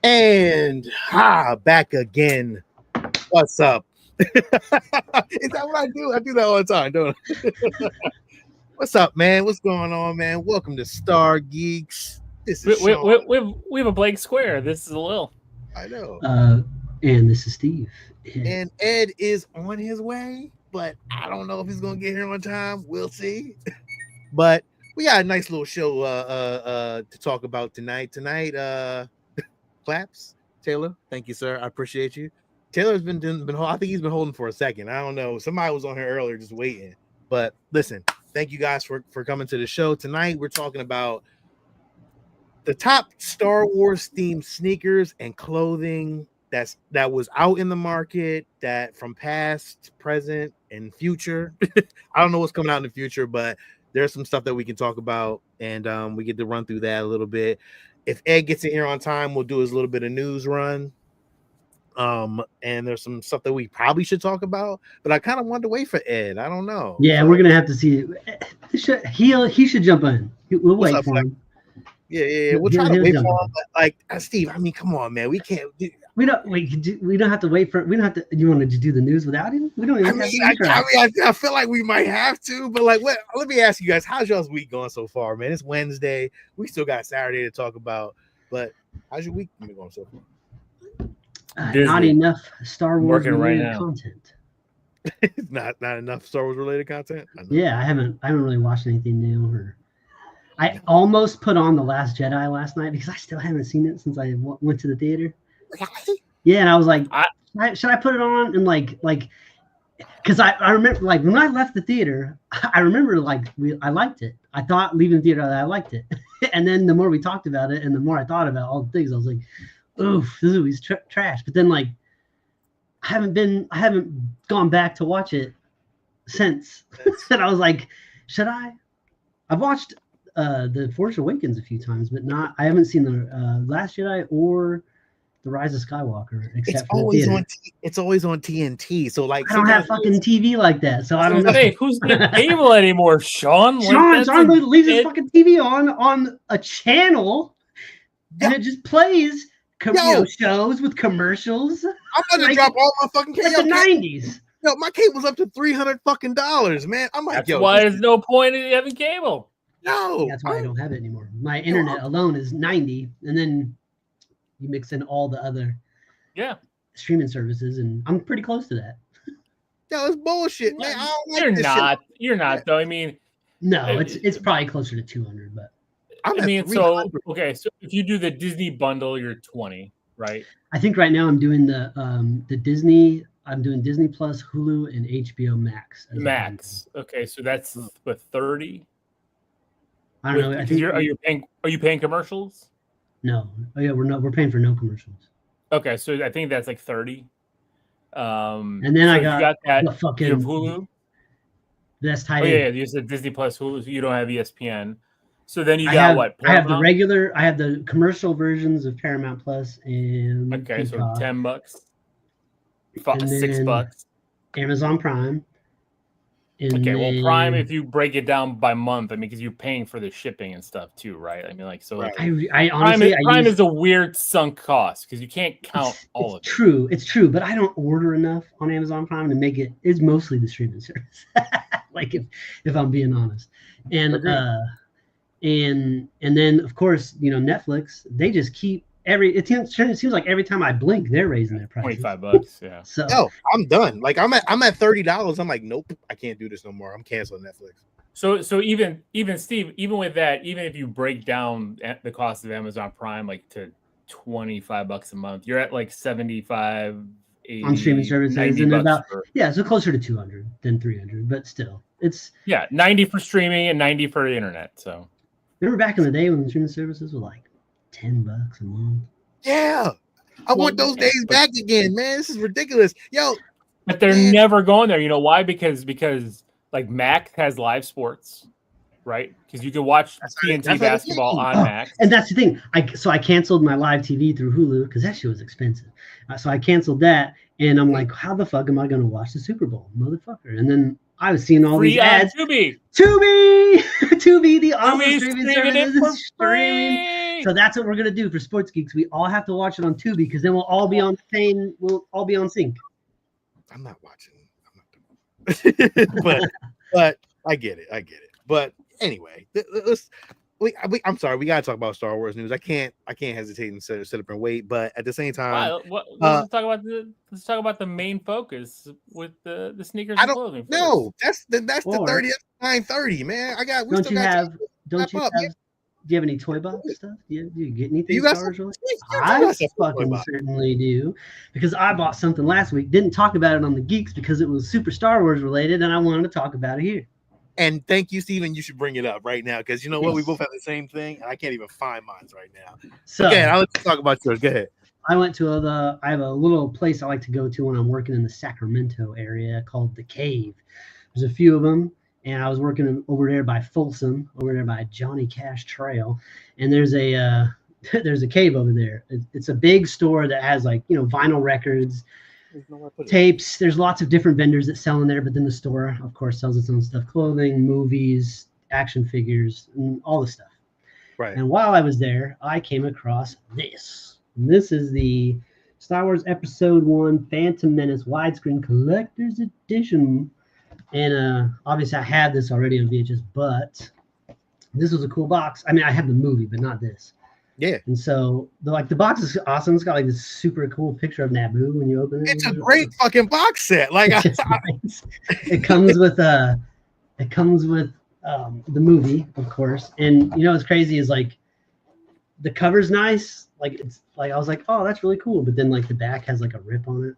And back again. What's up? Is that what I do? I do that all the time, don't I? What's up, man? What's going on, man? Welcome to Star Geeks. This is Sean. We have a blank square. This is Lil. I know. And this is Steve. And Ed is on his way, but I don't know if he's gonna get here on time. We'll see. But we got a nice little show to talk about tonight. Claps, Taylor. Thank you, sir. I appreciate you. Taylor's been I think he's been holding for a second. I don't know. Somebody was on here earlier just waiting. But listen, thank you guys for coming to the show. Tonight we're talking about the top Star Wars themed sneakers and clothing that was out in the market, that from past, present, and future. I don't know what's coming out in the future, but there's some stuff that we can talk about, and we get to run through that a little bit. If Ed gets in here on time, we'll do his little bit of news run. And there's some stuff that we probably should talk about, but I kind of wanted to wait for Ed. I don't know. Yeah, we're gonna have to see. He should jump in. We'll wait for him. Yeah. We'll try to wait for him. But like Steve, I mean, come on, man. We can't. We don't have to wait for. We don't have to. You want to do the news without him? We don't even have to. I feel like we might have to, but like, what? Let me ask you guys, how's y'all's week going so far, man? It's Wednesday. We still got Saturday to talk about, but how's your week been going so far? Not enough Star Wars related right content. not enough Star Wars related content. Yeah, I haven't really watched anything new. I almost put on The Last Jedi last night because I still haven't seen it since I went to the theater. Really? Yeah, and I was like, should I put it on? And like, because I remember like when I left the theater, I remember like I liked it. I thought leaving the theater that I liked it, and then the more we talked about it, and the more I thought about all the things, I was like, oof, this movie's trash. But then like I haven't gone back to watch it since. And I was like, should I? I've watched The Force Awakens a few times, but I haven't seen the Last Jedi or The Rise of Skywalker. Except it's always on. It's always on TNT. So like, I don't have fucking TV like that, so I don't know. Hey, who's got cable anymore, Sean? Sean leaves his fucking TV on a channel, and it just plays. Shows with commercials. I'm gonna drop all my fucking cable. It's the 90s. Yo, my cable's up to $300 man. I'm like, that's why there's no point in having cable. No, that's why I don't have it anymore. My internet alone is 90, and then you mix in all the other streaming services, and I'm pretty close to that. Yo, it's bullshit, man. I don't like You're not though. I mean, no, it's probably closer to 200, but. I mean, so if you do the Disney bundle, you're 20, right? I think right now I'm doing the Disney. I'm doing Disney Plus, Hulu, and HBO Max. Max. Okay, so that's what 30. I don't know. I think are you paying commercials? No. Oh yeah, we're paying for no commercials. Okay, so I think that's like 30. And then so you got that the fucking Hulu. That's tied in. Oh yeah, you said Disney Plus, Hulu. So you don't have ESPN. So then you got what? Paramount? I have the commercial versions of Paramount Plus and okay, Peacock. so $10, $6. Amazon Prime. Well, Prime, if you break it down by month, I mean, because you're paying for the shipping and stuff too, right? I mean, like, so right. I honestly, Prime is a weird sunk cost because you can't count all of it. It's true, but I don't order enough on Amazon Prime to make it. It's mostly the streaming service. Like if I'm being honest, and then of course Netflix, they just keep it seems like every time I blink they're raising their prices. $25, yeah. So I'm done. Like I'm at $30. I'm like, nope, I can't do this no more. I'm canceling Netflix. So even Steve, even with that, even if you break down the cost of Amazon Prime like to $25 a month, you're at like 75, 80 on streaming services, and about so closer to 200 than 300, but still it's 90 for streaming and 90 for the internet. So remember back in the day when the streaming services were like $10 a month? Yeah, I want those days back again, man. This is ridiculous, yo. But they're never going there. You know why? Because like Mac has live sports, right? Because you can watch TNT basketball on Mac. And that's the thing. I canceled my live TV through Hulu because that shit was expensive. So I canceled that, and I'm like, how the fuck am I going to watch the Super Bowl, motherfucker? And then I was seeing all these ads. Tubi, the online streaming service is streaming same. So that's what we're gonna do for Sports Geeks. We all have to watch it on Tubi because then we'll all be on the same. We'll all be on sync. I'm not watching. but I get it. But anyway, I'm sorry. We gotta talk about Star Wars news. I can't hesitate and sit up and wait. But at the same time, let's talk about the main focus with the sneakers and clothing. No, that's the 30th 9:30, man. Do you have any Toy Box stuff? Do you get anything? You got Star Wars? I fucking certainly do, because I bought something last week. Didn't talk about it on the Geeks because it was super Star Wars related, and I wanted to talk about it here. And thank you, Steven. You should bring it up right now because you know what? We both have the same thing, and I can't even find mine right now. So okay, I'll let you talk about yours. Go ahead. I went to I have a little place I like to go to when I'm working in the Sacramento area called The Cave. There's a few of them. And I was working over there by Folsom, over there by Johnny Cash Trail, and there's a cave over there. It's a big store that has vinyl records, tapes. There's lots of different vendors that sell in there, but then the store, of course, sells its own stuff: clothing, movies, action figures, and all the stuff. Right. And while I was there, I came across this. And this is the Star Wars Episode 1 Phantom Menace widescreen collector's edition. And obviously I had this already on VHS, but this was a cool box. I mean, I have the movie, but not this. Yeah. And so the box is awesome. It's got this super cool picture of Naboo when you open it. It's a great fucking box set. Like nice. It comes with the movie, of course. And what's crazy is the cover's nice. It's I was like, oh, that's really cool. But then the back has a rip on it.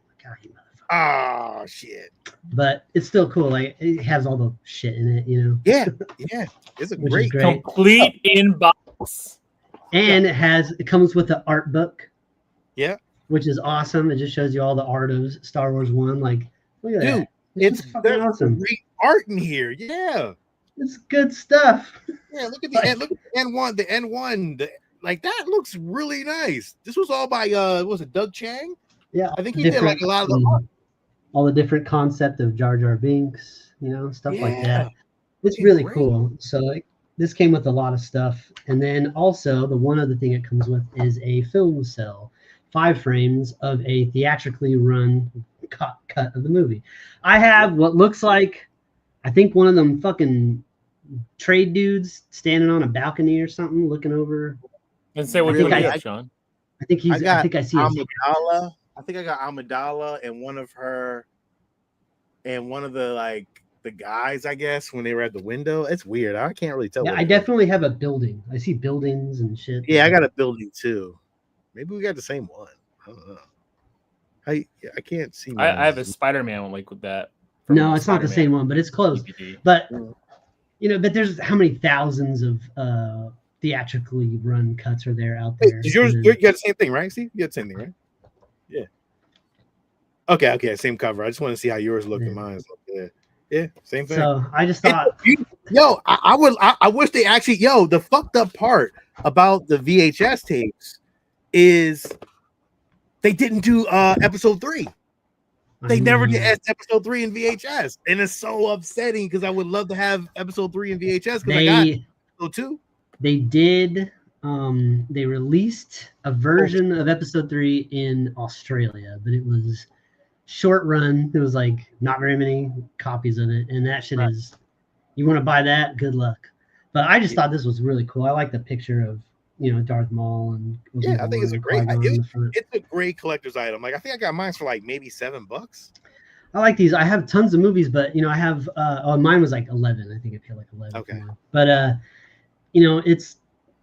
God, oh shit! But it's still cool. It has all the shit in it, Yeah, it's a great complete inbox. And it comes with the art book. Yeah, which is awesome. It just shows you all the art of Star Wars 1. Look at that. It's fucking awesome. Great art in here. Yeah, it's good stuff. Yeah, look at the N1. The N1. That looks really nice. This was all by was it Doug Chang? Yeah, I think he did a lot of the art. All the different concept of Jar Jar Binks, stuff like that. It's really cool. So this came with a lot of stuff. And then also the one other thing it comes with is a film cell, 5 frames of a theatrically run cut of the movie. I have what looks like, I think one of them fucking trade dudes standing on a balcony or something looking over. And say what you got, Sean. I think I see Amidala. I think I got Amidala and one of the guys, I guess, when they were at the window. It's weird. I can't really tell. Yeah, I definitely have a building. I see buildings and shit. Yeah, I got a building too. Maybe we got the same one. I don't know. I can't see. I have a Spider-Man one with that. No, it's not the same one, but it's close. DVD. But but there's how many thousands of theatrically run cuts are there out there? Hey, you got the same thing, right? See, you got the same thing, right? Yeah. Okay, same cover. I just want to see how yours look and mine's look. Yeah, same thing. So I just thought, I wish they actually, the fucked up part about the VHS tapes is they didn't do episode 3. They never did episode 3 in VHS, and it's so upsetting because I would love to have episode 3 in VHS because I got episode 2. They did. They released a version of episode 3 in Australia, but it was short run. There was not very many copies of it, and that shit is. You want to buy that? Good luck. But I just thought this was really cool. I like the picture of Darth Maul and I think it's a great. It's a great collector's item. I think I got mine for maybe $7. I like these. I have tons of movies, but I have. Mine was 11. I think it paid 11. Okay. But it's.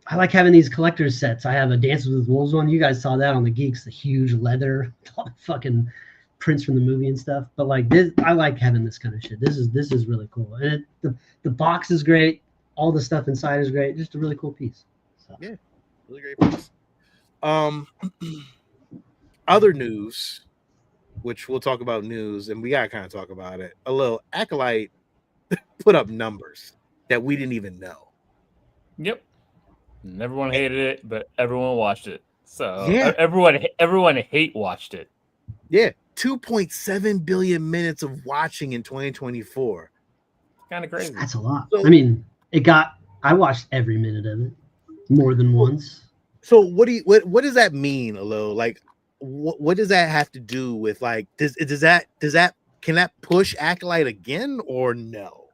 I like having these collector's sets. I have a Dances with Wolves one. You guys saw that on the Geeks, the huge leather, all the fucking prints from the movie and stuff. But this, I like having this kind of shit. This is really cool. And the box is great. All the stuff inside is great. Just a really cool piece. So. Yeah, really great piece. Other news, which we'll talk about news, and we gotta kind of talk about it. A little Acolyte put up numbers that we didn't even know. Yep. And everyone hated it, but everyone watched it. So everyone hate watched it. Yeah, 2.7 billion minutes of watching in 2024. Kind of crazy. That's a lot. So, I watched every minute of it more than once. So what does that mean, Alo? Like, what does that have to do with, like, does that can that push Acolyte again or no?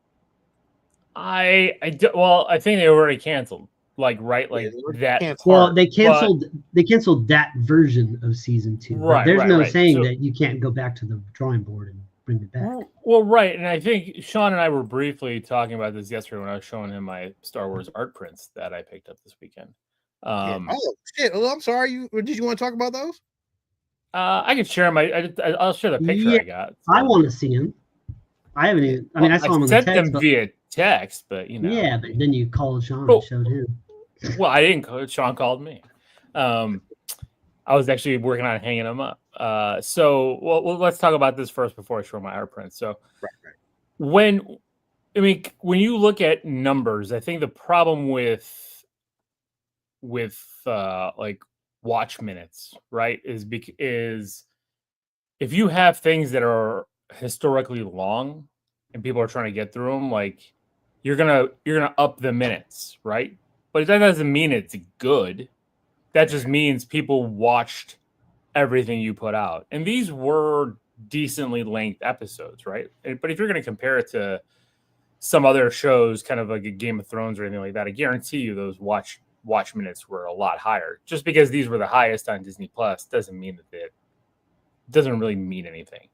I think they already canceled. Like, right, like that. Canceled. Well, they canceled that version of season 2. Right, but there's right, no right. saying So- that you can't go back to the drawing board and bring it back. Well, right, and I think Sean and I were briefly talking about this yesterday when I was showing him my Star Wars art prints that I picked up this weekend. Oh shit! Oh, I'm sorry. Did you want to talk about those? I could share I'll share the picture I got. So. I want to see him. I haven't even. I mean, I saw him on the sent text. them via text, but you know. Yeah, but then you called Sean and showed him. Well, I didn't call. Sean called me. I was actually working on hanging them up. So let's talk about this first before I show my art prints. So, right. When you look at numbers, I think the problem with like watch minutes, right, is if you have things that are historically long and people are trying to get through them, like you're gonna up the minutes, right? But that doesn't mean it's good. That just means people watched everything you put out. And these were decently length episodes, right? But if you're going to compare it to some other shows, kind of like a Game of Thrones or anything like that, I guarantee you those watch minutes were a lot higher. Just because these were the highest on Disney Plus doesn't mean that it doesn't really mean anything.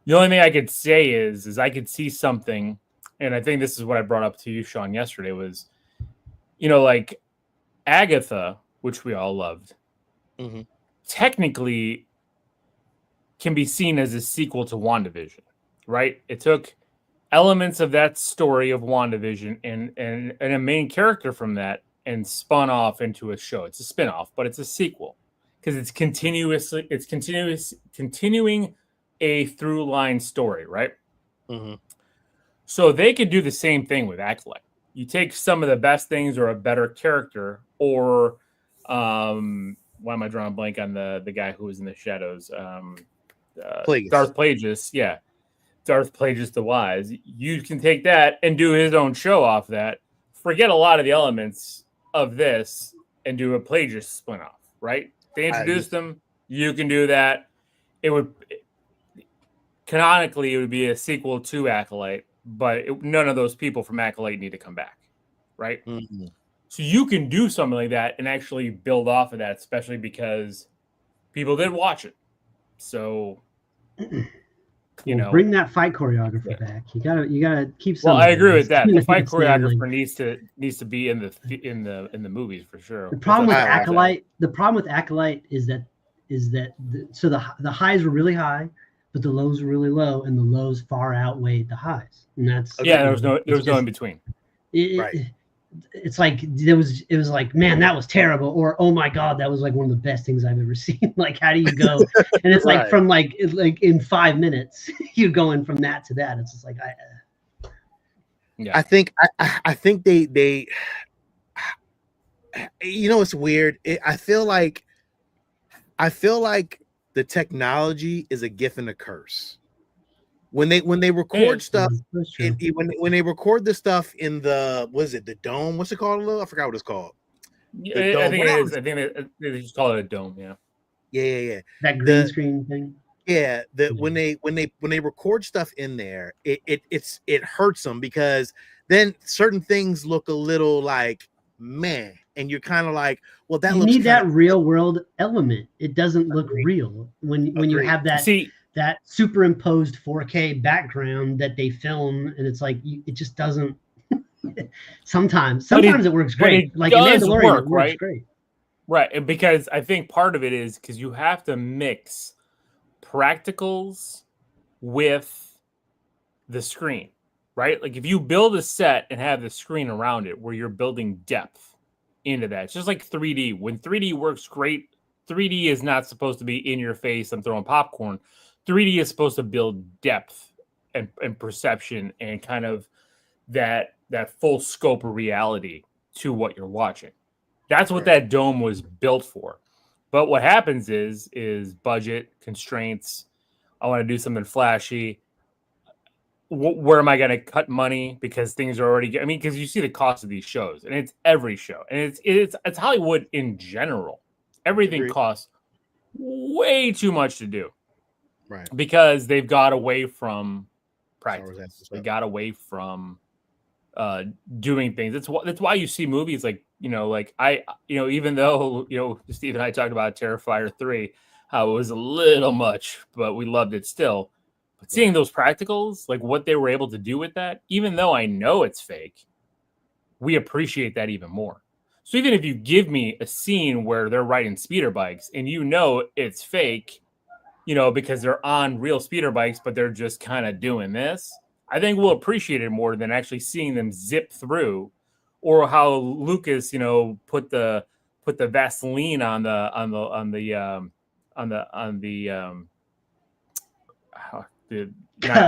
The only thing I could say is I could see something, and I think this is what I brought up to you, Sean, yesterday, was, like Agatha, which we all loved, technically can be seen as a sequel to WandaVision, right? It took elements of that story of WandaVision and a main character from that and spun off into a show. It's a spin-off, but it's a sequel because it's continuing a through line story, right? So they could do the same thing with Acolyte. You take some of the best things or a better character, or why am I drawing a blank on the guy who was in the shadows? Plagueis. Darth Plagueis, yeah. Darth Plagueis the Wise. You can take that and do his own show off that. Forget a lot of the elements of this and do a Plagueis spin-off, right? They introduced them. You can do that. Canonically, it would be a sequel to Acolyte, but none of those people from Acolyte need to come back, right? So you can do something like that and actually build off of that, especially because people did watch it. So, bring that fight choreographer back. You gotta keep. Well, I agree with that. The fight choreographer needs to be in the movies for sure. The problem with Acolyte is that the highs were really high, but the lows were really low, and the lows far outweighed the highs. And that's there was no in between. Right. It's like it was like, man, that was terrible, or oh my god, that was like one of the best things I've ever seen. Like, how do you go? And it's like from like in 5 minutes you're going from that to that. It's just like I think they it's weird. I feel like the technology is a gift and a curse. When they record stuff, when they record the stuff in the the dome? What's it called? I forgot what it's called. I think it is. I think they just call it a dome. Yeah. Yeah. That green screen thing. Yeah. When they record stuff in there, it hurts them because then certain things look a little like meh, and you're kind of like, well, that you need that real world element. It doesn't look real when you have that. That superimposed 4K background that they film, and it's like it just doesn't. Sometimes it works great. Like in Mandalorian, it works great. Right, and because I think part of it is because you have to mix practicals with the screen, right? Like if you build a set and have the screen around it, where you're building depth into that, it's just like 3D. When 3D works great, 3D is not supposed to be in your face. I'm throwing popcorn. 3D is supposed to build depth and perception and kind of that full scope of reality to what you're watching. That's what that dome was built for. But what happens is budget constraints. I want to do something flashy. where am I going to cut money because things are already. I mean, because you see the cost of these shows, and it's every show, and it's Hollywood in general. Everything Agreed. costs way too much to do, Right. because they've got away from Star Wars practice. stuff. They got away from doing things. That's why you see movies like, like even though, Steve and I talked about Terrifier 3, how it was a little much, but we loved it still. But seeing those practicals, like what they were able to do with that, even though I know it's fake, we appreciate that even more. So even if you give me a scene where they're riding speeder bikes and it's fake, because they're on real speeder bikes, but they're just kind of doing this, I think we'll appreciate it more than actually seeing them zip through, or how Lucas, put the Vaseline on the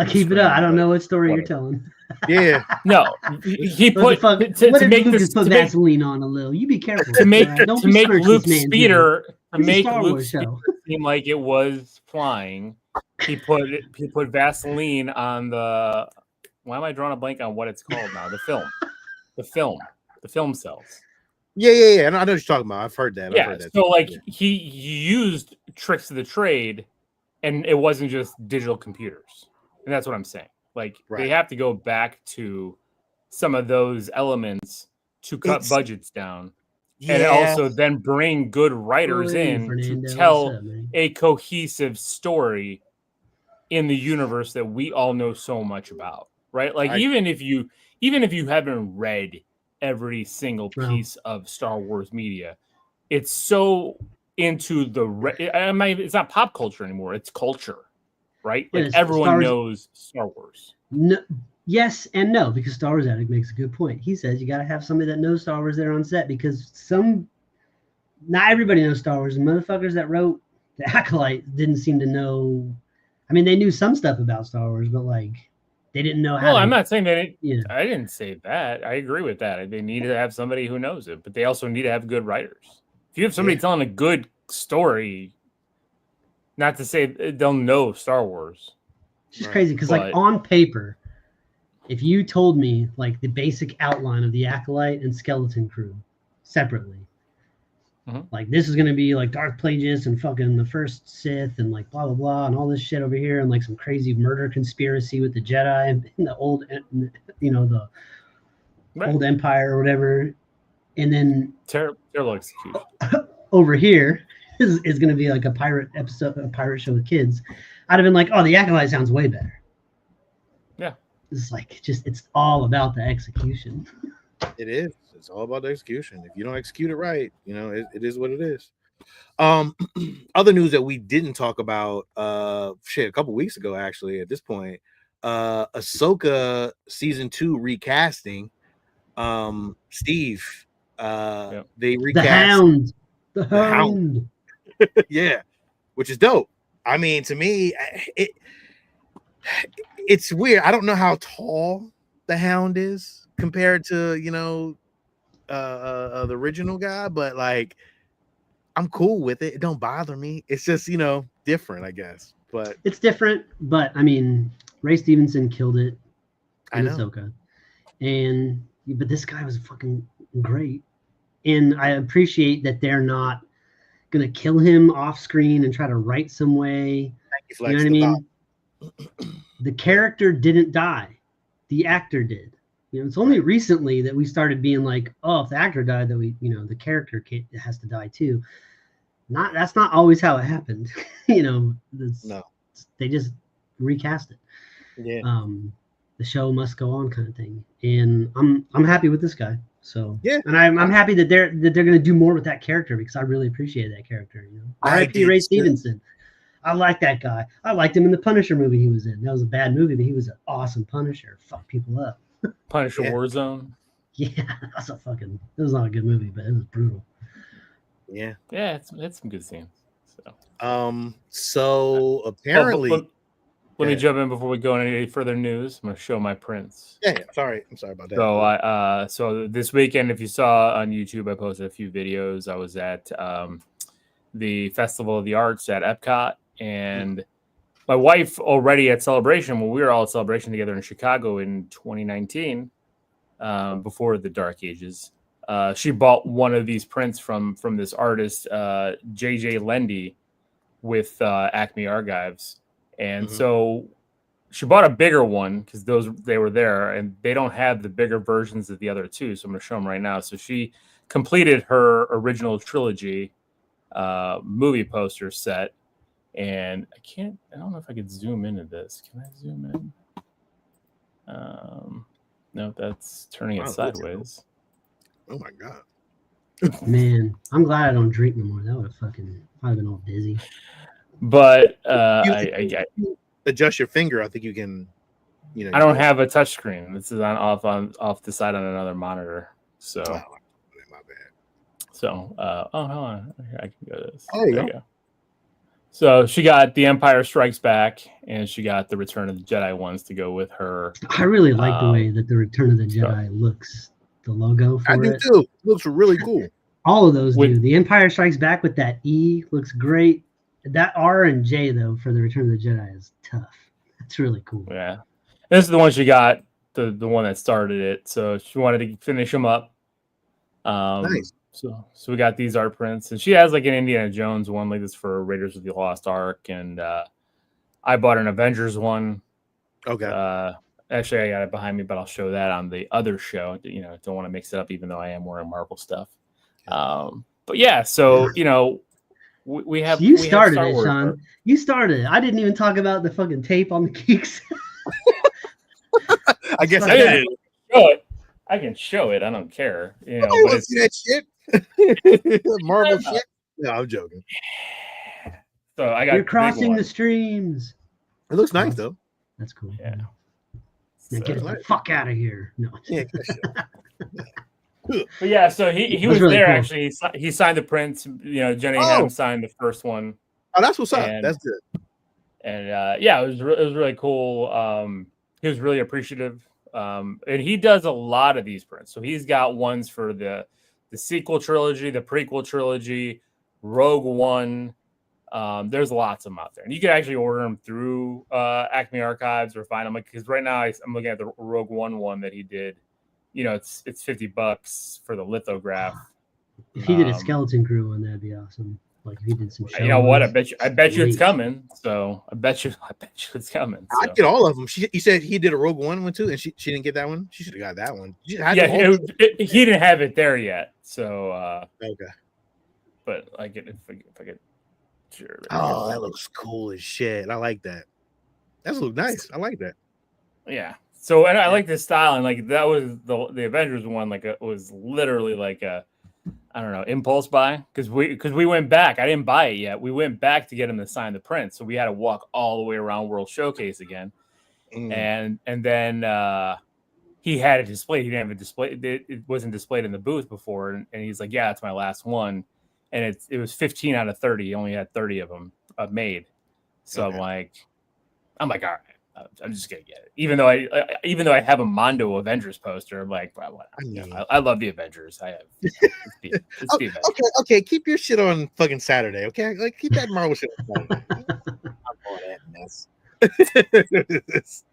keep it up. I don't know what story you're telling. Yeah. No, he What put the fuck? What to did make Lucas this put to make, Vaseline on a little? You be careful. to make all right? Don't to make besmirch Luke's this man's speeder to It's a make Star Luke's Wars speeder show. seem like it was flying. He put Vaseline on the. Why am I drawing a blank on what it's called now? The film cells. Yeah. I know what you're talking about. I've heard that. Yeah. So like he used tricks of the trade, and it wasn't just digital computers, and that's what I'm saying. Like they have to go back to some of those elements to cut budgets down, and also then bring good writers in Fernando, to tell what's up, man? a cohesive story in the universe that we all know so much about, right? Like even if you haven't read every single piece of Star Wars media, it's so into it's not pop culture anymore, it's culture, right? Like everyone knows Star Wars. No, yes and no, because Star Wars Addict makes a good point. He says you got to have somebody that knows Star Wars there on set, because not everybody knows Star Wars. The motherfuckers that wrote The Acolyte didn't seem to know. I mean, they knew some stuff about Star Wars, but like they didn't know how. Well, I'm not saying that. I didn't say that. I agree with that. They need to have somebody who knows it, but they also need to have good writers. If you have somebody telling a good story, not to say they'll know Star Wars. It's just crazy because, like, on paper, if you told me like the basic outline of the Acolyte and Skeleton Crew separately, like this is gonna be like Darth Plagueis and fucking the first Sith and like blah blah blah and all this shit over here and like some crazy murder conspiracy with the Jedi and the old, the old Empire or whatever, and then terrible execution. Over here is gonna be like a pirate episode, a pirate show with kids. I'd have been like, oh, the Acolyte sounds way better. Yeah, it's like it's all about the execution. It is. It's all about the execution. If you don't execute it right, it is what it is. Other news that we didn't talk about, a couple weeks ago, actually, at this point, Ahsoka season 2 recasting. Steve, they recast the Hound. Yeah, which is dope. I mean, to me, it's weird. I don't know how tall the Hound is compared to the original guy, but like I'm cool with it. It don't bother me. It's just different, I guess. But it's different. But I mean, Ray Stevenson killed it in Ahsoka, but this guy was fucking great, and I appreciate that they're not gonna kill him off screen and try to write some way. You know what I mean? The character didn't die. The actor did. It's only recently that we started being like, oh, if the actor died, that the character has to die too. That's not always how it happened. No, they just recast it. Yeah. The show must go on, kind of thing. And I'm happy with this guy. So yeah, and I'm happy that they're gonna do more with that character, because I really appreciate that character. R.I.P. Ray Stevenson. I like that guy. I liked him in the Punisher movie he was in. That was a bad movie, but he was an awesome Punisher. Fuck people up. Punisher Warzone. Yeah, it was not a good movie, but it was brutal. Yeah. Yeah, it's some good scenes. So apparently let me jump in before we go into any further news. I'm gonna show my prints. Yeah, sorry. I'm sorry about that. So this weekend, if you saw on YouTube, I posted a few videos. I was at the Festival of the Arts at Epcot, and my wife already at Celebration, when we were all at Celebration together in Chicago in 2019, before the Dark Ages, she bought one of these prints from this artist, JJ Lendy, with Acme Archives, and so she bought a bigger one because they were there, and they don't have the bigger versions of the other two. So I'm going to show them right now. So she completed her original trilogy movie poster set, and I don't know if I could zoom into this. Can I zoom in? No, that's turning it sideways. Oh my god. Man, I'm glad I don't drink no more. That would have I'd been all dizzy. But I adjust your finger. I think you can. I don't have a touch screen. This is off the side on another monitor. So my bad. So hold on. I can go to this. There you go. So she got The Empire Strikes Back, and she got the Return of the Jedi ones to go with her. I really like the way that the Return of the Jedi looks. The logo for I do too. It looks really cool. All of those do. The Empire Strikes Back with that E looks great. That R and J though for the Return of the Jedi is tough. That's really cool. Yeah, this is the one she got, the one that started it. So she wanted to finish them up. Nice. So we got these art prints, and she has like an Indiana Jones one like this for Raiders of the Lost Ark, and I bought an Avengers one. Okay. Actually, I got it behind me, but I'll show that on the other show. Don't want to mix it up, even though I am wearing Marvel stuff. But yeah, so we have. You started it, Sean. You started it. I didn't even talk about the fucking tape on the geeks. I guess I didn't show it. I can show it. I don't care. But it's that shit. Marvel shit. No, I'm joking. So I got. You're crossing the streams. It looks nice though. That's cool. Yeah. Now get the fuck out of here. No. Yeah. But yeah, so he was really there cool. actually. He signed the prints. Jenny had him sign the first one. Oh, that's what's up. That's good. And it was really cool. He was really appreciative. And he does a lot of these prints. So he's got ones for the sequel trilogy, the prequel trilogy, Rogue One. There's lots of them out there, and you can actually order them through Acme Archives or find them. Because right now I'm looking at the Rogue one that he did. It's $50 for the lithograph. If he did a skeleton crew one, that'd be awesome. Like if he did some. You know what? I bet you it's coming. So I bet you it's coming. So. I get all of them. He said he did a Rogue one too, and she didn't get that one. She should have got that one. He didn't have it there yet. So okay. But if I could. Sure. Oh, that looks cool as shit. I like that. That looks nice. I like that. Yeah. So and I like this style, and that was the Avengers one. It was literally like a, I don't know, impulse buy because we went back. I didn't buy it yet. We went back to get him to sign the print, so we had to walk all the way around World Showcase again, and then he had it displayed. He didn't have it displayed. It wasn't displayed in the booth before, and he's like, "Yeah, it's my last one." And it was 15 out of 30. He only had 30 of them made. So okay. I'm like, all right, I'm just gonna get it. Even though I have a Mondo Avengers poster, I'm like, well, I love the Avengers. I have. It's the Avengers. Okay. Keep your shit on fucking Saturday. Okay, keep that Marvel shit on Saturday. I'm going that mess.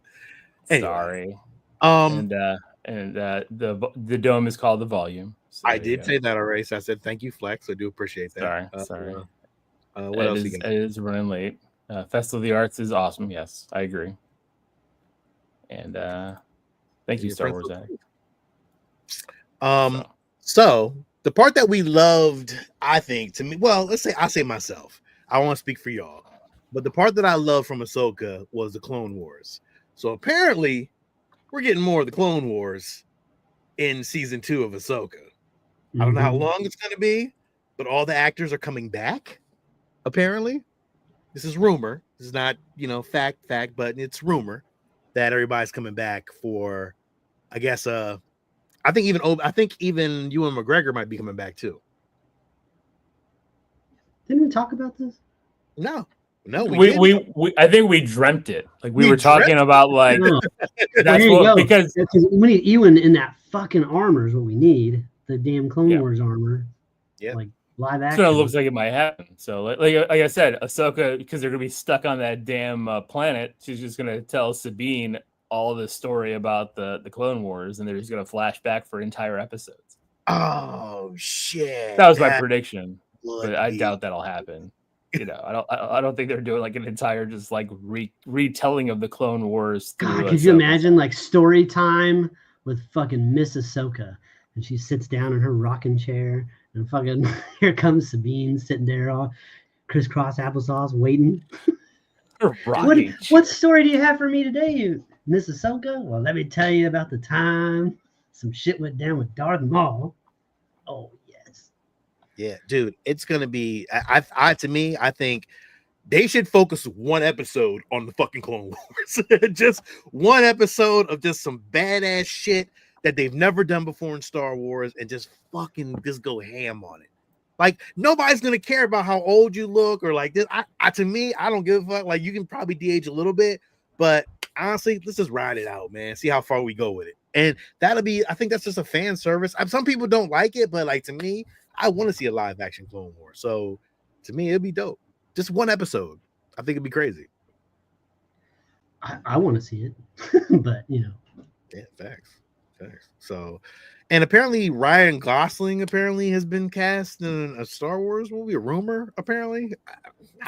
Sorry. And the dome is called the Volume. So I did say that already. So I said thank you, Flex. I do appreciate that. Sorry. What else? It is running late. Festival of the Arts is awesome. Yes, I agree. And thank you, Star Wars. So the part that we loved, I think, to me, well, I say myself. I won't speak for y'all, but the part that I loved from Ahsoka was the Clone Wars. So apparently, we're getting more of the Clone Wars in season 2 of Ahsoka. I don't know how long it's going to be, but all the actors are coming back. Apparently, this is rumor. This is not, fact, but it's rumor that everybody's coming back for, I guess. I think even Ewan McGregor might be coming back too. Didn't we talk about this? No, we I think we dreamt it. We were talking about that's what, because we need Ewan in that fucking armor is what we need. The damn Clone Wars armor. Yeah. live So action. it looks like it might happen. So like I said, Ahsoka, because they're gonna be stuck on that damn planet, she's just gonna tell Sabine all the story about the Clone Wars, and they're just gonna flash back for entire episodes. Oh shit! That was my prediction, would but I be- doubt that'll happen. You know, I don't think they're doing like an entire just like retelling of the Clone Wars. God, could you imagine like story time with fucking Miss Ahsoka, and she sits down in her rocking chair, and fucking here comes Sabine sitting there all crisscross applesauce waiting. What story do you have for me today, Miss Ahsoka? Well, let me tell you about the time some shit went down with Darth Maul. Oh yes. Yeah, dude, it's gonna be. I to me, I think they should focus one episode on the fucking Clone Wars. Just one episode of just some badass shit that they've never done before in Star Wars, and just fucking just go ham on it. Like nobody's gonna care about how old you look or like this. I to me, I don't give a fuck. Like you can probably de-age a little bit, but honestly, let's just ride it out, man. See how far we go with it, and that'll be. I think that's just a fan service. Some people don't like it, but like to me, I want to see a live action Clone Wars. So to me, it'd be dope. Just one episode. I think it'd be crazy. I want to see it, but you know. Yeah, facts. So, and apparently Ryan Gosling has been cast in a Star Wars movie. A rumor, apparently.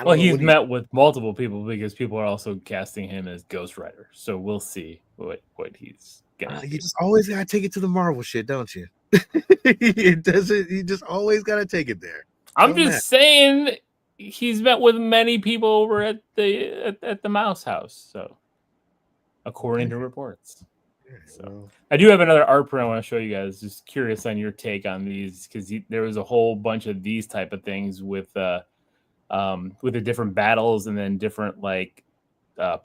Well, he's met with multiple people because people are also casting him as Ghost Rider. So we'll see what he's gonna do. You just always gotta take it to the Marvel shit, don't you? It doesn't. You just always gotta take it there. I'm just saying he's met with many people over at the Mouse House. So, according to reports. So I do have another art print I want to show you guys. Just curious on your take on these because there was a whole bunch of these type of things with the different battles and then different like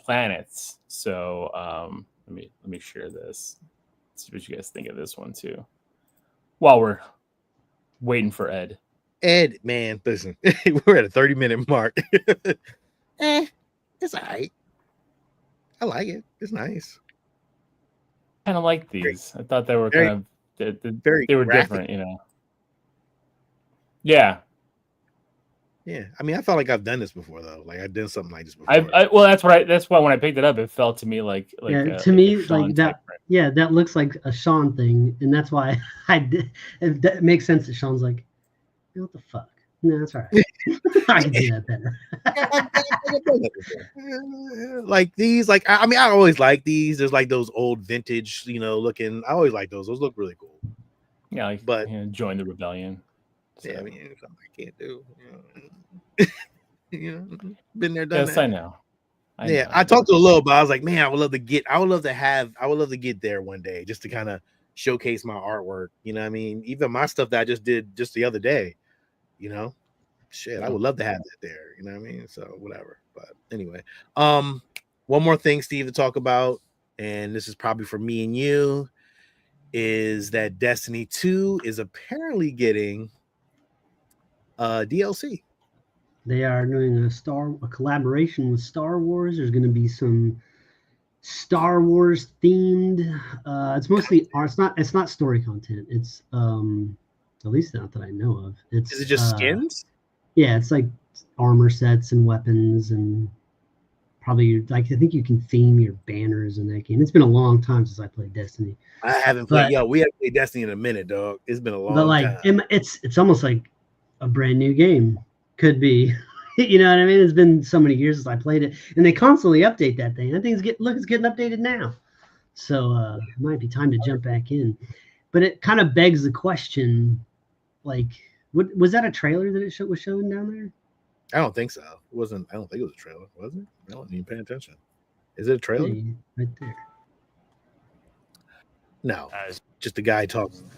planets. So let me share this. Let's see what you guys think of this one too. While we're waiting for Ed. Ed, man, listen, we're at a 30-minute mark. It's all right. I like it. It's nice. Kind of like these. I thought they were kind of they were graphic. different, you know. Yeah. Yeah. I mean, I felt like I've done this before though. Like I've done something like this before. Well, that's why when I picked it up, it felt to me like to me like that. Yeah, that looks like a Sean thing, and that's why I did. That makes sense that Sean's like, what the fuck? No, that's all right. I can do that better. Like these, like I mean, I always like these. There's like those old vintage, looking. I always like those. Those look really cool. Yeah, like, but join the rebellion. So. Yeah, I mean, something I can't do. Been there, done that. Yes, I know. I talked to a little, but I was like, man, I would love to get there one day just to kind of showcase my artwork. You know what I mean? Even my stuff that I just did just the other day. Shit, I would love to have that there. You know what I mean? So whatever. But anyway, one more thing, Steve, to talk about, and this is probably for me and you, is that Destiny 2 is apparently getting DLC. They are doing a collaboration with Star Wars. There's going to be some Star Wars themed. It's mostly art. It's not story content. It's at least not that I know of. Is it just skins? Yeah, it's like armor sets and weapons and probably like I think you can theme your banners in that game. It's been a long time since I played Destiny. I haven't played. We haven't played Destiny in a minute, dog. It's been a long time. But it's almost like a brand new game. Could be. You know what I mean? It's been so many years since I played it, and they constantly update that thing. I think it's getting updated now, so it might be time to jump back in. But it kind of begs the question, like, was that a trailer that was showing down there? I don't think so. It wasn't. I don't think it was a trailer, was it? I wasn't even paying attention. Is it a trailer? Hey, right there. No, just the guy talking.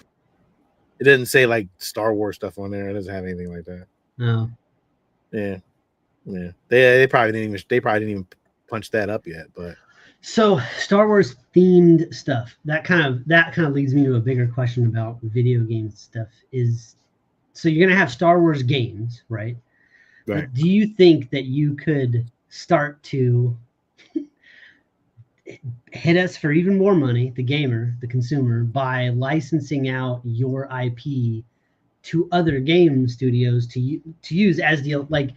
It doesn't say like Star Wars stuff on there. It doesn't have anything like that. No. Yeah. They probably didn't even punch that up yet. But so Star Wars themed stuff that kind of leads me to a bigger question about video game stuff. Is so you're gonna have Star Wars games, right? Right. But do you think that you could start to hit us for even more money, the gamer, the consumer, by licensing out your IP to other game studios to use as the like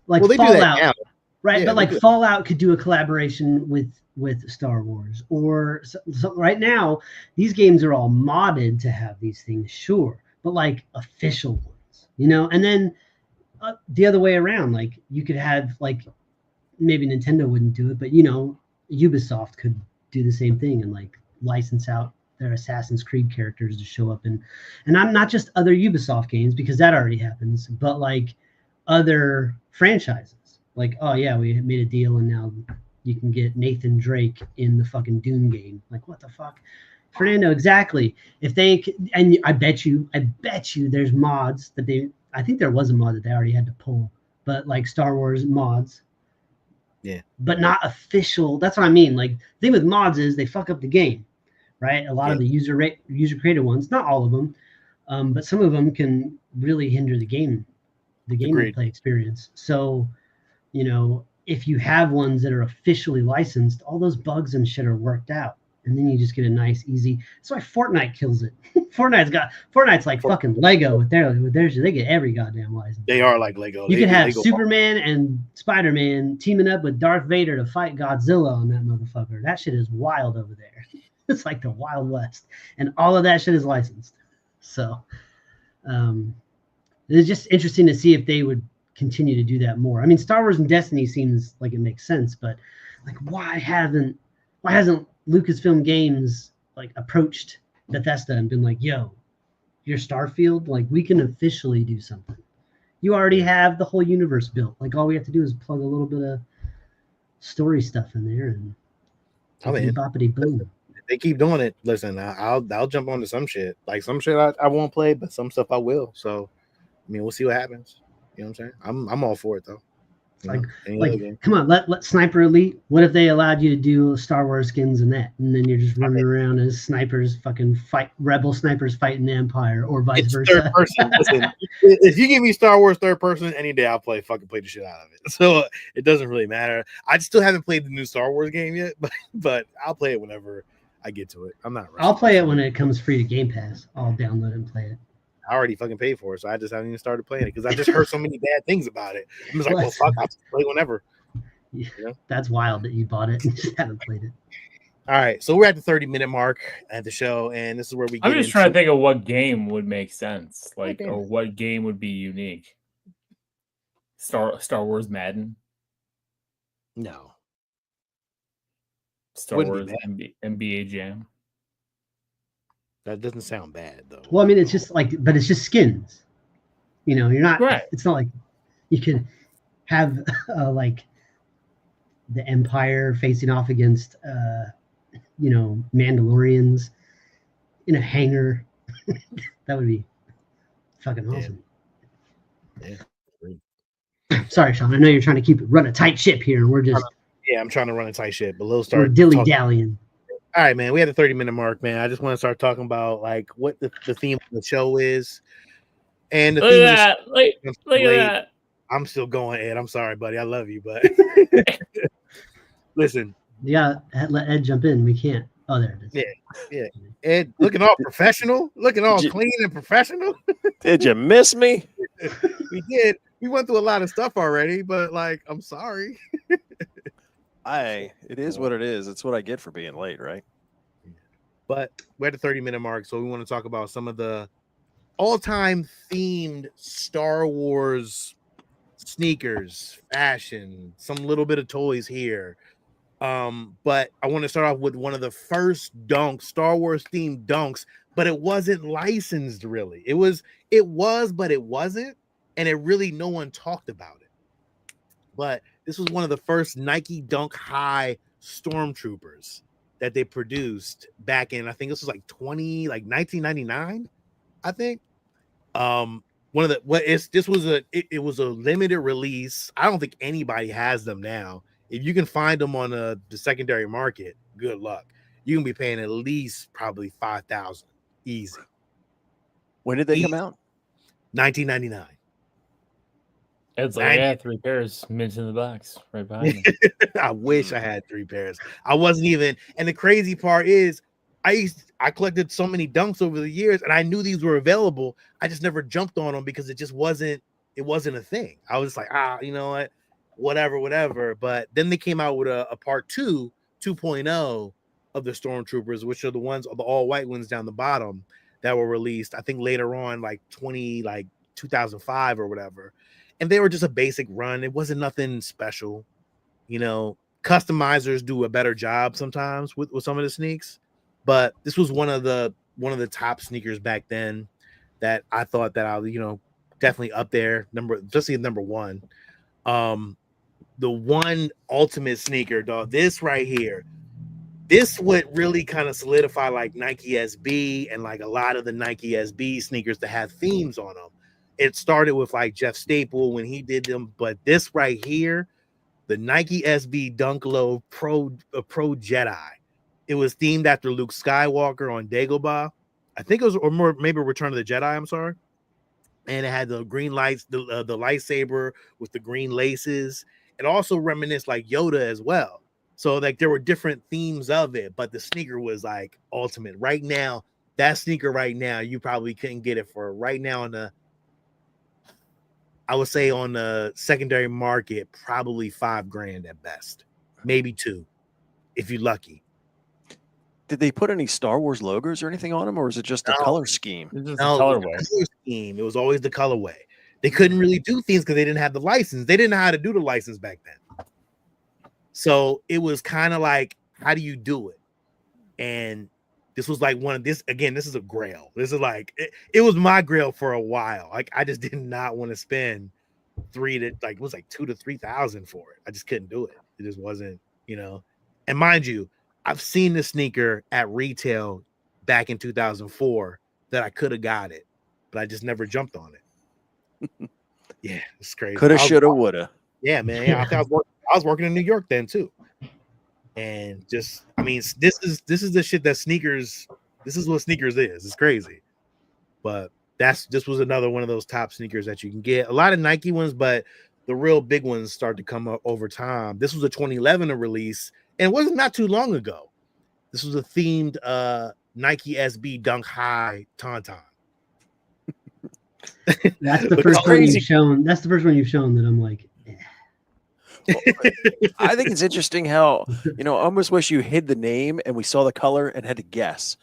Well, they do that now. Fallout, right? Yeah, but they like do. Fallout could do a collaboration with Star Wars, or so right now these games are all modded to have these things, sure, but like official ones, you know. And then the other way around, like you could have like maybe Nintendo wouldn't do it, but you know, Ubisoft could do the same thing and like license out their Assassin's Creed characters to show up and I'm not just other Ubisoft games because that already happens, but like other franchises. Like, oh yeah, we made a deal and now you can get Nathan Drake in the fucking Doom game. Like, what the fuck? Fernando, exactly. If they and I bet you there's mods that I think there was a mod that they already had to pull, but like Star Wars mods. Yeah. But not official. That's what I mean. Like the thing with mods is they fuck up the game, right? A lot of the user created ones, not all of them, but some of them can really hinder the gameplay experience. So, you know, if you have ones that are officially licensed, all those bugs and shit are worked out. And then you just get a nice, easy. That's why Fortnite kills it. Fortnite's like fucking Lego with theirs. They get every goddamn license. They are like Lego. You could have Superman and Spider-Man teaming up with Darth Vader to fight Godzilla on that motherfucker. That shit is wild over there. It's like the Wild West, and all of that shit is licensed. So, it's just interesting to see if they would continue to do that more. I mean, Star Wars and Destiny seems like it makes sense, but like, why hasn't Lucasfilm Games like approached Bethesda and been like, yo, your Starfield, like we can officially do something. You already have the whole universe built. Like all we have to do is plug a little bit of story stuff in there and boppity boom. They keep doing it. Listen, I'll jump onto some shit. Like some shit I won't play, but some stuff I will. So I mean, we'll see what happens. You know what I'm saying? I'm all for it though. Like come on, let Sniper Elite. What if they allowed you to do Star Wars skins and that, and then you're just running around as snipers, fucking rebel snipers fighting the Empire, or vice versa. Third person. Listen, if you give me Star Wars third person any day, I'll play the shit out of it. So it doesn't really matter. I still haven't played the new Star Wars game yet, but I'll play it whenever I get to it. I'm not. I'll play it when it comes free to Game Pass. I'll download it and play it. I already fucking paid for it, so I just haven't even started playing it because I just heard so many bad things about it. I'm just like, well, fuck, I'll play whenever. Yeah, you know? That's wild that you bought it and just haven't played it. All right, so we're at the 30-minute mark at the show, and this is where we get I'm just trying to think of what game would make sense, like, or what game would be unique. Star Wars Madden? No. Star Wars NBA Jam? That doesn't sound bad though. Well, I mean, it's just like, but it's just skins. You know, you're not. Right. It's not like you could have like the Empire facing off against, you know, Mandalorians in a hangar. That would be fucking awesome. Yeah. Sorry, Sean. I know you're trying to run a tight ship here, and we're just. Yeah, I'm trying to run a tight ship, but Lil started dilly dallying. All right, man. We had the 30-minute mark, man. I just want to start talking about like what the theme of the show is, and the look theme at that. Look at that. I'm still going, Ed. I'm sorry, buddy. I love you, but listen. Yeah, let Ed jump in. We can't. Oh, there it is. Yeah. Ed, looking all professional, looking all clean and professional. Did you miss me? We did. We went through a lot of stuff already, but like, I'm sorry. It is what it is. It's what I get for being late, right? But we're at the 30-minute mark, so we want to talk about some of the all-time themed Star Wars sneakers, fashion, some little bit of toys here. But I want to start off with one of the first Star Wars themed dunks, but it wasn't licensed really. It was, but it wasn't, and it really no one talked about it. But this was one of the first Nike Dunk High Stormtroopers that they produced back in, I think this was like 1999, I think. It was a limited release. I don't think anybody has them now. If you can find them on the secondary market, good luck. You can be paying at least probably $5,000 easy. When did they come out? 1999. It's like, I had 3 pairs mint in the box right behind me. I wish I had 3 pairs. I wasn't even, and the crazy part is I collected so many dunks over the years, and I knew these were available. I just never jumped on them because it just wasn't a thing. I was like, you know what, whatever. But then they came out with a part 2.0 of the Stormtroopers, which are the all white ones down the bottom that were released, I think later on, like 2005 or whatever. And they were just a basic run. It wasn't nothing special. You know, customizers do a better job sometimes with some of the sneaks, but this was one of the top sneakers back then that I thought that I, you know, definitely up there, especially number one. The one ultimate sneaker, dog, this right here, this would really kind of solidify like Nike SB and like a lot of the Nike SB sneakers that have themes on them. It started with like Jeff Staple when he did them, but this right here, the Nike SB Dunk Low Pro Jedi, it was themed after Luke Skywalker on Dagobah. I think it was, or more maybe Return of the Jedi. I'm sorry. And it had the green lights, the lightsaber with the green laces. It also reminisced like Yoda as well. So like there were different themes of it, but the sneaker was like ultimate. Right now, that sneaker right now, you probably couldn't get it for right now I would say on the secondary market, probably $5,000 at best, maybe $2,000 if you're lucky. Did they put any Star Wars logos or anything on them, or was it just a color scheme? It's just No, a colorway. color scheme. It was always the colorway. They couldn't really do things because they didn't have the license. They didn't know how to do the license back then. So it was kind of like, how do you do it? And this was like this is a grail. This is like, it was my grail for a while. Like, I just did not want to spend $2,000 to $3,000 for it. I just couldn't do it. It just wasn't, you know. And mind you, I've seen the sneaker at retail back in 2004 that I could have got it, but I just never jumped on it. Yeah, it's crazy. Coulda, shoulda, woulda. Yeah, man. Yeah, I was working in New York then too. And just, I mean, this is the shit that sneakers. This is what sneakers is. It's crazy, but this was another one of those top sneakers that you can get. A lot of Nike ones, but the real big ones start to come up over time. This was a 2011 release, and it wasn't not too long ago. This was a themed Nike SB Dunk High Tauntaun. That's the first one you've shown. That's the first one you've shown that I'm like. I think it's interesting how, you know, I almost wish you hid the name and we saw the color and had to guess,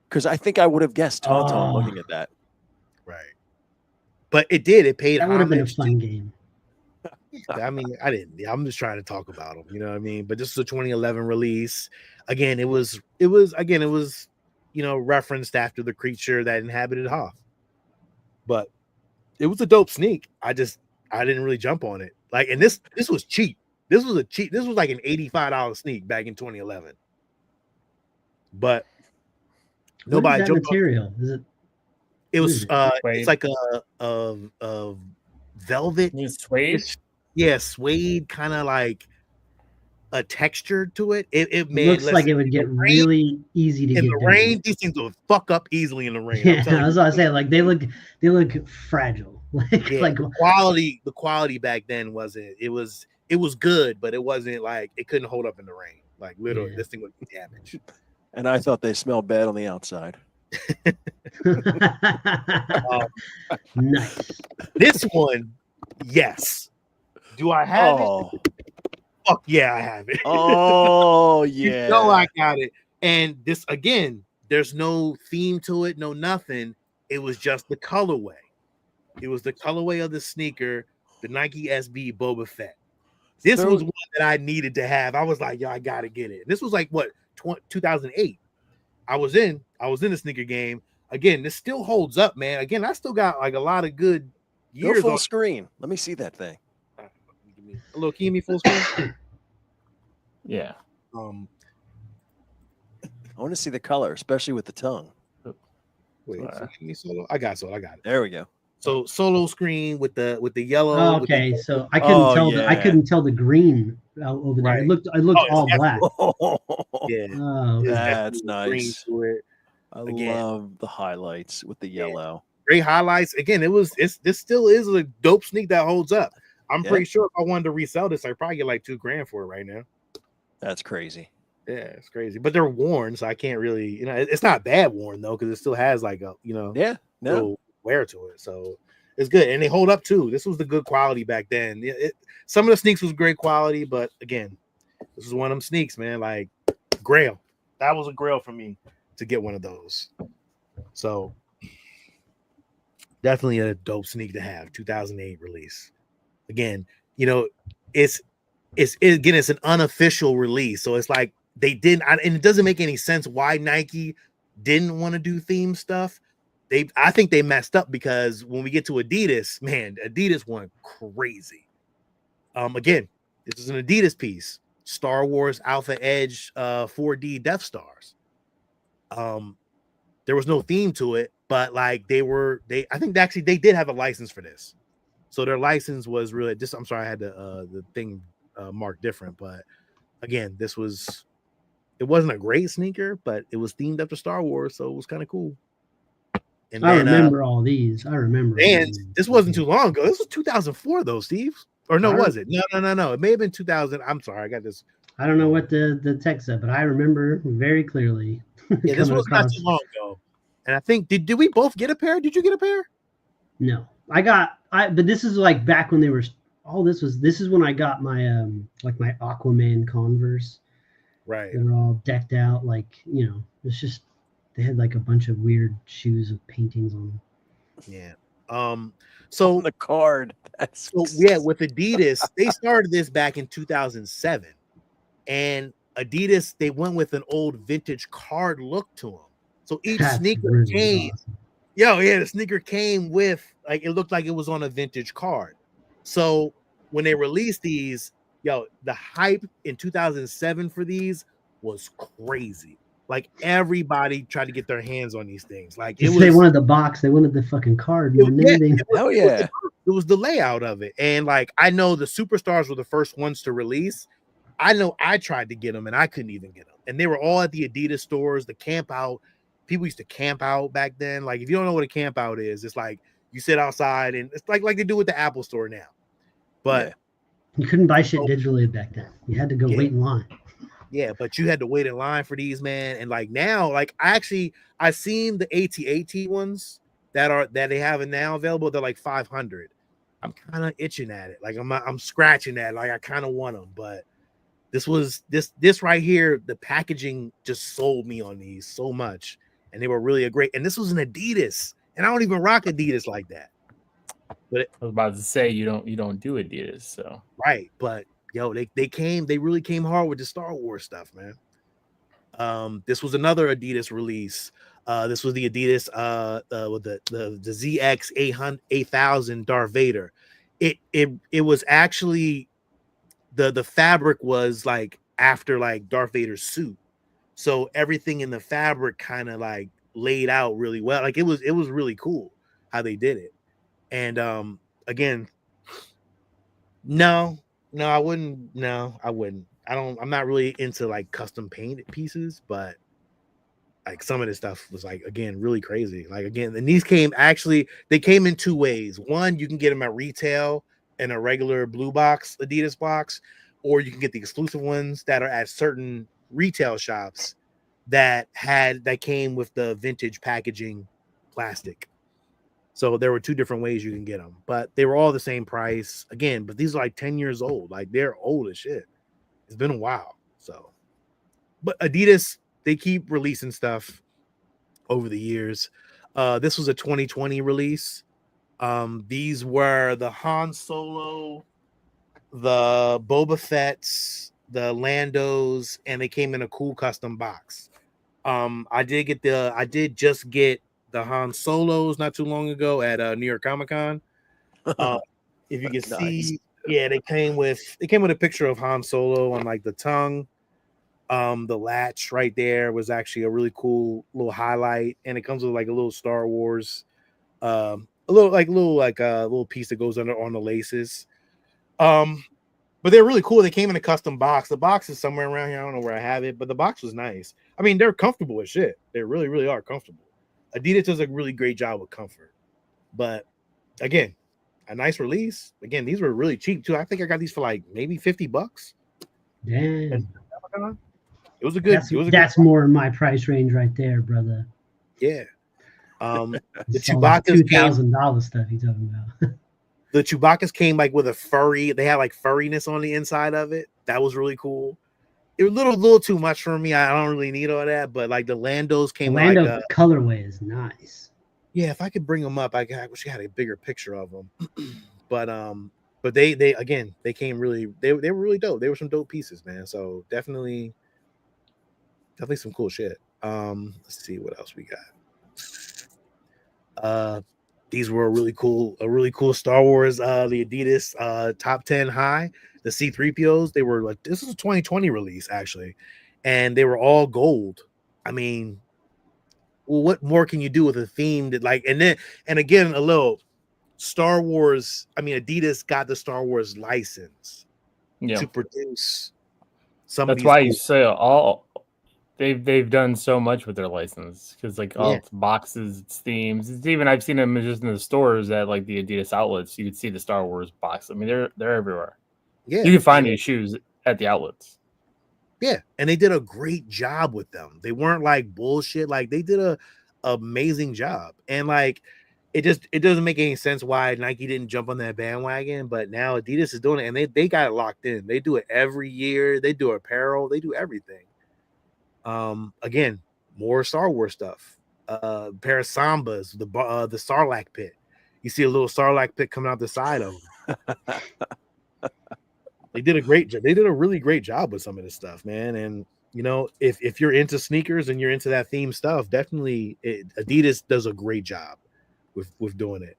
because I think I would have guessed Tauntaun looking at that. Right. But it did. It paid. That would have been a fun game. I mean, I didn't. I'm just trying to talk about them. You know what I mean? But this is a 2011 release. Again, it was, you know, referenced after the creature that inhabited Hoth. But it was a dope sneak. I didn't really jump on it. Like, and this was cheap. This was like an $85 sneak back in 2011. But nobody jumped material. Is it? It was it's like a velvet suede. Yeah, suede, kind of like a texture to it. It looks like it would get really easy to get in the rain. These things will fuck up easily in the rain. Yeah, that's what I say. Like they look fragile. Like the quality back then wasn't. It was good, but it wasn't like it couldn't hold up in the rain. Like literally, this thing would be damaged. And I thought they smelled bad on the outside. Nice. This one, yes. Do I have it? Fuck yeah, I have it. Oh yeah. You know I got it. And this again, there's no theme to it, no nothing. It was just the colorway. It was the colorway of the sneaker, the Nike SB Boba Fett. This was one that I needed to have. I was like, yo, I gotta get it. This was like what 2008. I was in the sneaker game. Again, this still holds up, man. Again, I still got like a lot of good years. Go full screen. Let me see that thing. Hello, can you give me full screen? Yeah. I want to see the color, especially with the tongue. Wait, solo? I got it. There we go. So solo screen with the yellow. Oh, okay, so I couldn't tell. I couldn't tell the green over there. Right. It looked all black. Yeah, that's nice. I Again, love the highlights with the yellow. Great highlights. Again, this still is a dope sneak that holds up. I'm pretty sure if I wanted to resell this, I'd probably get like $2,000 for it right now. That's crazy. Yeah, it's crazy. But they're worn, so I can't really, it's not bad worn though, because it still has like a, Yeah, no, little wear to it. So it's good. And they hold up too. This was the good quality back then. Some of the sneaks was great quality, but again, this is one of them sneaks, man. Like grail. That was a grail for me to get one of those. So definitely a dope sneak to have. 2008 release. Again, it's again, it's an unofficial release. So it's like they didn't, and it doesn't make any sense why Nike didn't want to do theme stuff. I think they messed up because when we get to Adidas, man, Adidas went crazy. Again, this is an Adidas piece. Star Wars Alpha Edge 4D Death Stars. There was no theme to it, but like I think actually they did have a license for this. So their license was really just, I'm sorry, I had the thing marked different, but again, it wasn't a great sneaker, but it was themed after Star Wars, so it was kind of cool. And I remember all these. I remember. And this wasn't too long ago. This was 2004 though, Steve. Or no, was it? No. It may have been 2000. I'm sorry, I got this. I don't know what the text said, but I remember very clearly. Yeah, this was not too long ago. And I think did we both get a pair? Did you get a pair? No, but this is like back when they were. This is when I got my like my Aquaman Converse. Right. They were all decked out, like it's just they had like a bunch of weird shoes with paintings on them. Yeah. So on the card. With Adidas, they started this back in 2007, and Adidas they went with an old vintage card look to them. So each sneaker came. Awesome. The sneaker came with like it looked like it was on a vintage card. So when they released these, the hype in 2007 for these was crazy. Like everybody tried to get their hands on these things. Like they wanted the box, they wanted the fucking card. It was the layout of it. And like I know the Superstars were the first ones to release. I know I tried to get them and I couldn't even get them. And they were all at the Adidas stores, the camp out. People used to camp out back then. Like if you don't know what a camp out is, it's like you sit outside and it's like they do with the Apple store now. But you couldn't buy shit digitally back then. You had to go wait in line. Yeah, but you had to wait in line for these, man. And like now, like I've seen the AT ones that they have now available. They're like 500. I'm kind of itching at it. Like I'm scratching at it. Like I kind of want them, but this right here, the packaging just sold me on these so much, and they were really and this was an Adidas, and I don't even rock Adidas like that. But I was about to say you don't do Adidas, so right, but they really came hard with the Star Wars stuff, man. This was another Adidas release. This was the Adidas with the ZX 8000 Darth Vader. It was actually the fabric was like after like Darth Vader's suit, so everything in the fabric kind of like laid out really well. Like it was really cool how they did it. And again, no, I wouldn't. No, I wouldn't. I'm not really into like custom painted pieces, but like some of this stuff was like, again, really crazy. Like again, and these came in two ways. One, you can get them at retail in a regular blue box, Adidas box, or you can get the exclusive ones that are at certain retail shops that came with the vintage packaging plastic. So there were two different ways you can get them, but they were all the same price again. But these are like 10 years old. Like they're old as shit. It's been a while. So, but Adidas, they keep releasing stuff over the years. This was a 2020 release. These were the Han Solo, the Boba Fett's, the Landos, and they came in a cool custom box. I did just get the Han Solos not too long ago at New York Comic Con. If you can see, they came with a picture of Han Solo on like the tongue. The latch right there was actually a really cool little highlight, and it comes with like a little Star Wars, a little piece that goes under on the laces. But they're really cool. They came in a custom box. The box is somewhere around here. I don't know where I have it, but the box was nice. I mean, they're comfortable as shit. They really, really are comfortable. Adidas does a really great job with comfort. But again, a nice release. Again, these were really cheap too. I think I got these for like maybe $50. Damn. It was a good. That's more in my price range right there, brother. Yeah. The It's all Chewbacca's came. $2,000 stuff you talking about. The Chewbacca's came like with a furry. They had like furriness on the inside of it. That was really cool. It was a little too much for me. I don't really need all that, but like the Landos came. Lando like colorway is nice. Yeah, if I could bring them up, I wish I had a bigger picture of them. But they again, they came really. They were really dope. They were some dope pieces, man. So definitely some cool shit. Let's see what else we got. These were a really cool Star Wars. The Adidas top 10 high, the C-3POs. They were like, this is a 2020 release actually, and they were all gold. I mean, well, what more can you do with a theme that like? And again, a little Star Wars. I mean, Adidas got the Star Wars license to produce some. That's why you say all. They've done so much with their license because like all its boxes, its themes. It's even I've seen them just in the stores at like the Adidas outlets. You can see the Star Wars box. I mean, they're everywhere. Yeah, you can find these shoes at the outlets. Yeah, and they did a great job with them. They weren't like bullshit. Like they did a amazing job. And like it doesn't make any sense why Nike didn't jump on that bandwagon. But now Adidas is doing it, and they got it locked in. They do it every year. They do apparel. They do everything. Again, more Star Wars stuff. Pair of Sambas, the Sarlacc pit. You see a little Sarlacc pit coming out the side of them. They did a great job. They did a really great job with some of this stuff, man. And you know, if you're into sneakers and you're into that theme stuff, definitely Adidas does a great job with doing it.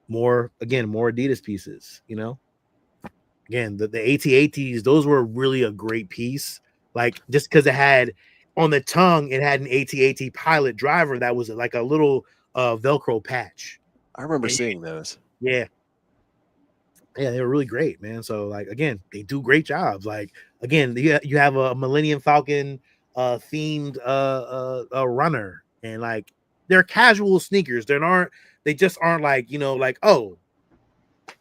More Adidas pieces. You know, again, the AT-ATs, those were really a great piece. Like just because it had on the tongue, it had an AT-AT pilot driver that was like a little Velcro patch. I remember seeing those. Yeah, they were really great, man. So like again, they do great jobs. Like again, you have a Millennium Falcon themed runner, and like they're casual sneakers. They just aren't like, you know, like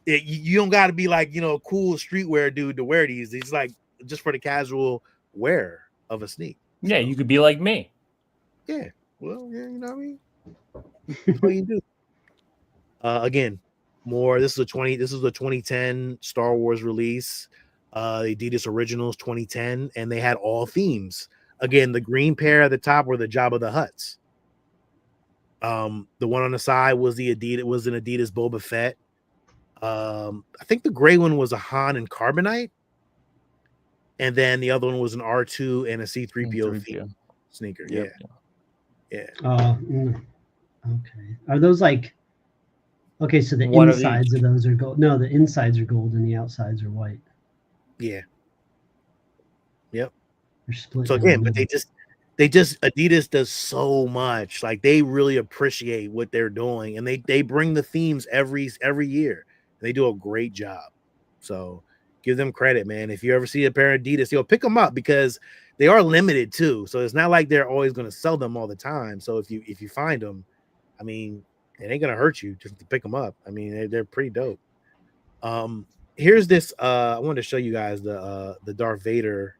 you don't got to be like, you know, cool streetwear dude to wear these. These like just for the casual wear of a sneak. Yeah, you could be like me. Yeah, well, yeah, you know what I mean. That's what you do. Again, more. This is a 2010 Star Wars release. The Adidas Originals 2010, and they had all themes. Again, the green pair at the top were the Jabba the Hutts. The one on the side was an Adidas Boba Fett. I think the gray one was a Han and Carbonite. And then the other one was an R2 and a C-3PO sneaker. Yep. Yeah. Okay. Are those like? Okay, so the insides of those are gold. No, the insides are gold and the outsides are white. Yeah. Yep. They're split. So again, but they just Adidas does so much. Like they really appreciate what they're doing, and they bring the themes every year. They do a great job. So give them credit, man. If you ever see a pair of Adidas, pick them up because they are limited too. So it's not like they're always going to sell them all the time. So if you find them, I mean, it ain't going to hurt you just to pick them up. I mean, they're pretty dope. Here's this. I wanted to show you guys the Darth Vader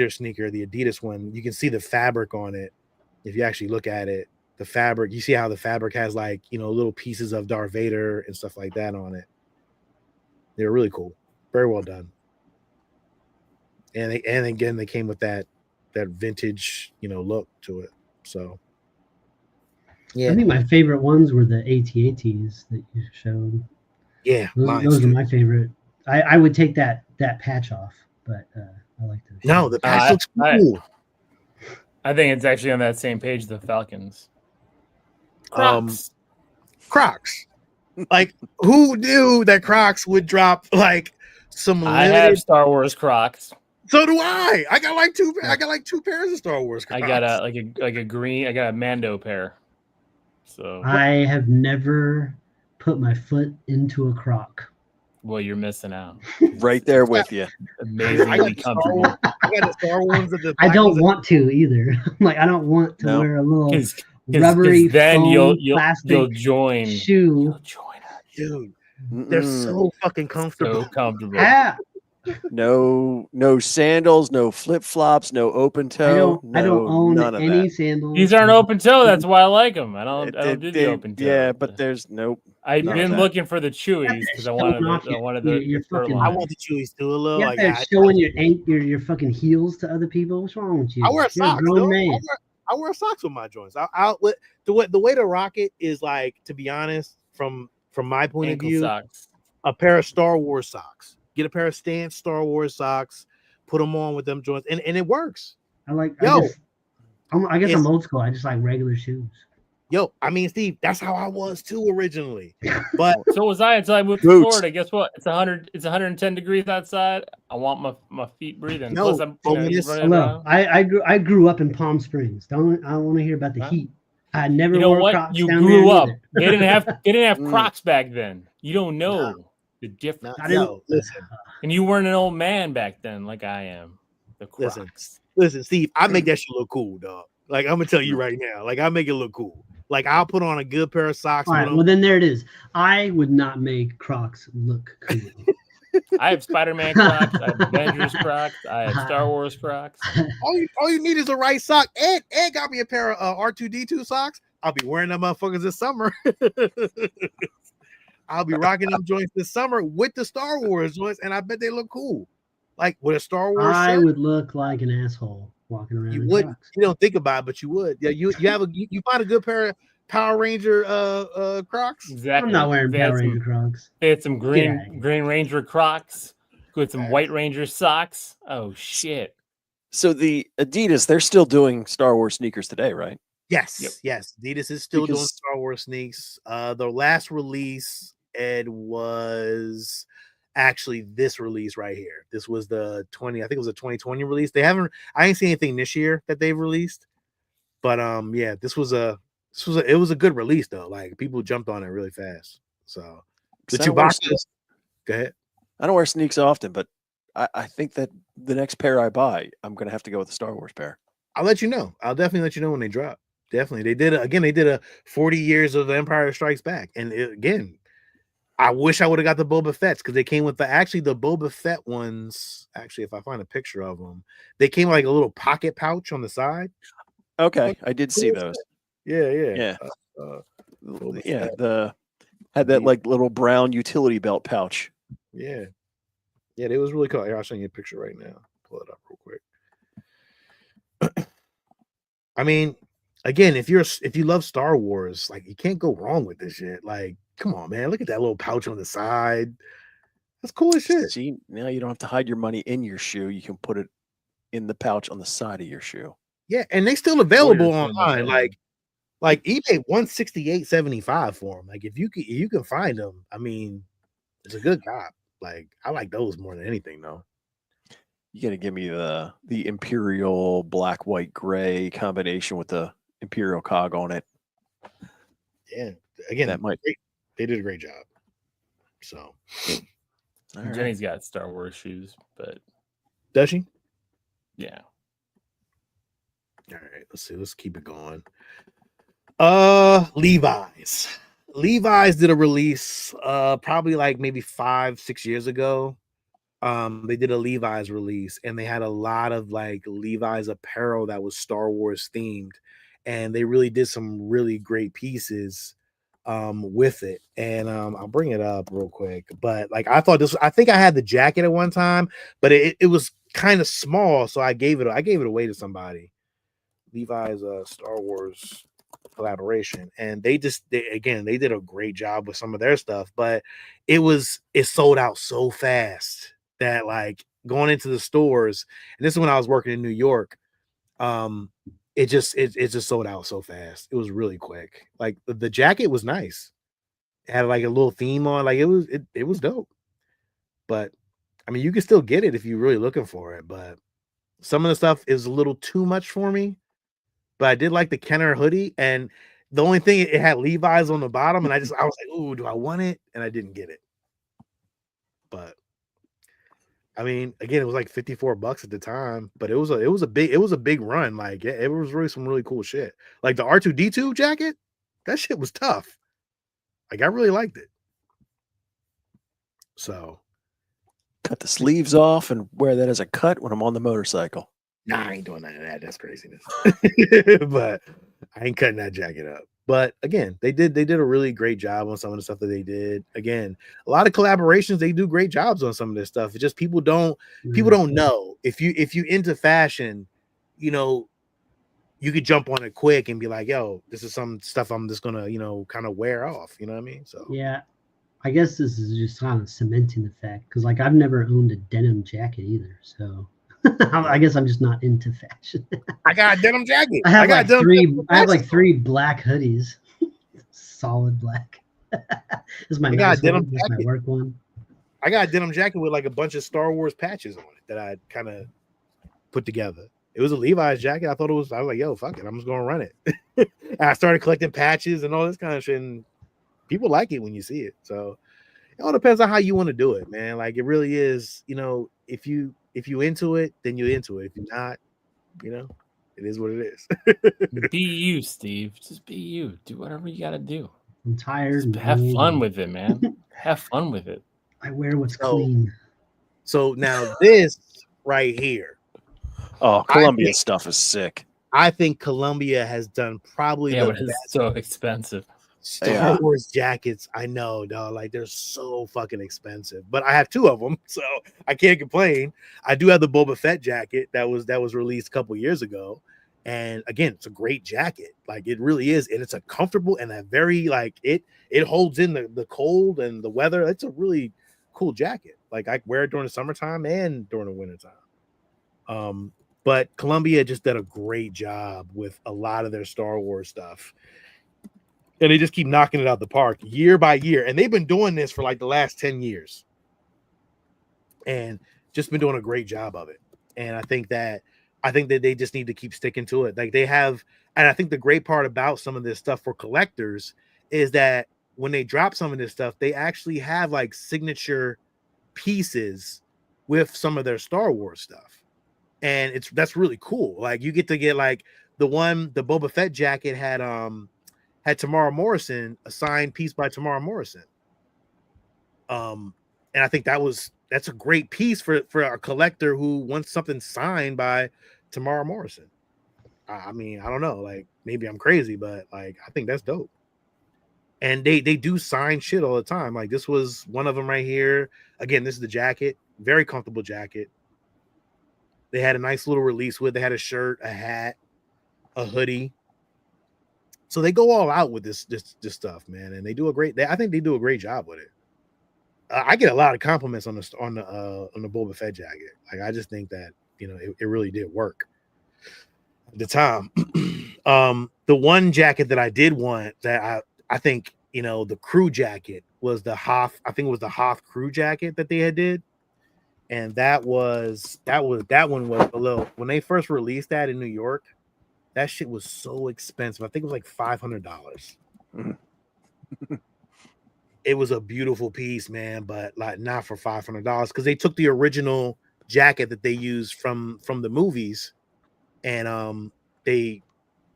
sneaker, the Adidas one. You can see the fabric on it. If you actually look at it, the fabric, you see how the fabric has like, you know, little pieces of Darth Vader and stuff like that on it. They're really cool. Very well done. And again, they came with that vintage, you know, look to it. So yeah. I think my favorite ones were the AT-ATs that you showed. Yeah. Those are my favorite. I would take that patch off, but I like those. No, the patch looks cool. I think it's actually on that same page, the Falcons. Crocs. Like, who knew that Crocs would drop like some limited... I have Star Wars Crocs. So do I. I got like two pairs of Star Wars Crocs. I got a green. I got a Mando pair. So I have never put my foot into a Croc. Well, you're missing out. Right there with you. Amazingly comfortable. I got the Star Wars. I don't want to either. Like I don't want to wear a little rubbery then foam you'll join shoe. You'll join it. Dude, they're so fucking comfortable. So comfortable. No sandals, no flip flops, no open toe. I don't No, own none of any that. sandals. These aren't open toe. That's why I like them. I don't do the open toe. Yeah, but there's nope. I've none of been that. looking for the Chewies because I wanted the fur fucking. I line. want the Chewies too a little. You Like, have to showing your fucking heels to other people. What's wrong with you? I wear You're a socks. grown Though. man. I wear socks with my joints. The way to rock it is like, to be honest, from my point Ankle of view, socks. a pair of Star Wars socks. Get a pair of Stance Star Wars socks. Put them on with them joints, and it works. I guess I'm old school. I just like regular shoes. I mean, Steve, that's how I was too originally. But so was I until I moved to Florida. Guess what? It's 110 degrees outside. I want my feet breathing. Plus, I'm running around. I grew up in Palm Springs. I don't want to hear about the heat. I never wore Crocs. You down grew there up. Either. They didn't have Crocs back then. You don't know the difference. Listen. And you weren't an old man back then, like I am. The Crocs. Listen, Steve. I make that shit look cool, dog. Like, I'm gonna tell you right now. Like, I make it look cool. Like, I'll put on a good pair of socks. All right, well then there it is. I would not make Crocs look cool. I have Spider-Man Crocs. I have Avengers Crocs. I have Star Wars Crocs. All you need is the right sock. And got me a pair of R2D2 socks. I'll be wearing them motherfuckers this summer. I'll be rocking them joints this summer with the Star Wars joints, and I bet they look cool. Like, with a Star Wars I shirt, would look like an asshole walking around. You in would. Crocs. You don't think about it, but you would. Yeah, you find a good pair of Power Ranger Crocs. Exactly. I'm not wearing Power Ranger Crocs. They had some Green Ranger Crocs with some White Ranger socks. Oh shit! So the Adidas, they're still doing Star Wars sneakers today, right? Yes. Adidas is still doing Star Wars sneaks. The last release, Ed, was actually this release right here. This was the 20. I think it was a 2020 release. I ain't seen anything this year that they've released, but yeah, it was a good release though. Like, people jumped on it really fast. So the two boxes. Go ahead. I don't wear sneaks often, but I think that the next pair I buy, I'm gonna have to go with the Star Wars pair. I'll let you know. I'll definitely let you know when they drop. Definitely. They did a 40 years of Empire Strikes Back. And again, I wish I would have got the Boba Fett's, because they came with the Boba Fett ones. Actually, if I find a picture of them, they came with like a little pocket pouch on the side. Okay, I did see those. Yeah. Had that like little brown utility belt pouch. Yeah, it was really cool. Here, I'll show you a picture right now. Pull it up real quick. I mean, again, if you love Star Wars, like, you can't go wrong with this shit. Like, come on, man, look at that little pouch on the side. That's cool as shit. See, now you don't have to hide your money in your shoe. You can put it in the pouch on the side of your shoe. Yeah, and they still available online. Like eBay, $168.75 for them. Like, if you can find them, I mean, it's a good cop. Like, I like those more than anything, though. You got to give me the Imperial black, white, gray combination with the Imperial cog on it. Yeah, again, they did a great job. So, Jenny's got Star Wars shoes, but does she? Yeah. All right, let's see. Let's keep it going. Levi's did a release probably like maybe 5-6 years ago. They did a Levi's release, and they had a lot of like Levi's apparel that was Star Wars themed, and they really did some really great pieces with it. And I'll bring it up real quick, but like, I think I had the jacket at one time, but it was kind of small, so I gave it away to somebody. Levi's Star Wars collaboration, and they did a great job with some of their stuff, but it sold out so fast that, like, going into the stores, and this is when I was working in New York, it just sold out so fast. It was really quick. Like, the jacket was nice. It had like a little theme on, like, it was dope. But I mean, you can still get it if you're really looking for it, but some of the stuff is a little too much for me. But I did like the Kenner hoodie, and the only thing, it had Levi's on the bottom, and I was like, ooh, do I want it? And I didn't get it. But I mean, again, it was like $54 at the time, but it was a big run. Like, it was really some really cool shit. Like the R2D2 jacket, that shit was tough. Like, I really liked it. So Cut the sleeves off and wear that as a cut when I'm on the motorcycle. Nah, I ain't doing none of that. That's craziness. But I ain't cutting that jacket up. But again, they did a really great job on some of the stuff that they did. Again, a lot of collaborations, they do great jobs on some of this stuff. It's just people don't know. If you into fashion, you know, you could jump on it quick and be like, yo, this is some stuff I'm just gonna, you know, kind of wear off. You know what I mean? So yeah, I guess this is just kind of cementing the fact, because like I've never owned a denim jacket either, so I guess I'm just not into fashion. I got a denim jacket. I have like three. I have like fashion. 3 black hoodies, solid black. This is my nice one. This is my work one. I got a denim jacket with like a bunch of Star Wars patches on it that I kind of put together. It was a Levi's jacket. I was like, yo, fuck it. I'm just gonna run it. And I started collecting patches and all this kind of shit. And people like it when you see it. So it all depends on how you want to do it, man. Like it really is, you know, if you into it, then you're into it. If you're not, you know, it is what it is. Be you, Steve. Just be you. Do whatever you gotta do. I'm tired. Just have fun with it, man. Have fun with it. I wear what's clean. So now this right here. Oh, Columbia stuff is sick. I think Columbia has done probably but the it's best so expensive. Star Wars jackets. I know, dog. Like they're so fucking expensive, but I have 2 of them, so I can't complain. I do have the Boba Fett jacket that was released a couple years ago, and again, it's a great jacket. Like it really is, and it's a comfortable and a very like it holds in the cold and the weather. It's a really cool jacket. Like I wear it during the summertime and during the wintertime. But Columbia just did a great job with a lot of their Star Wars stuff. And they just keep knocking it out the park year by year. And they've been doing this for like the last 10 years. And just been doing a great job of it. And I think that they just need to keep sticking to it. Like they have, and I think the great part about some of this stuff for collectors is that when they drop some of this stuff, they actually have like signature pieces with some of their Star Wars stuff. And that's really cool. Like you get to get like the Boba Fett jacket had Tamara Morrison, a signed piece by Tamara Morrison. And I think that's a great piece for a collector who wants something signed by Tamara Morrison. I mean, I don't know, like maybe I'm crazy, but like I think that's dope. And they do sign shit all the time. Like this was one of them right here. Again, this is the jacket, very comfortable jacket. They had a nice little release with. They had a shirt, a hat, a hoodie. So they go all out with this stuff, man, and they do a great. I think they do a great job with it. I get a lot of compliments on the Boba Fett jacket. Like I just think that it really did work at the time. The one jacket that I did want that I think the crew jacket was the Hoth. I think it was the Hoth crew jacket that they had did. And that one was a little, when they first released that in New York, that shit was so expensive. I think it was like $500. Mm-hmm. It was a beautiful piece, man, but like not for $500 because they took the original jacket that they used from the movies, and they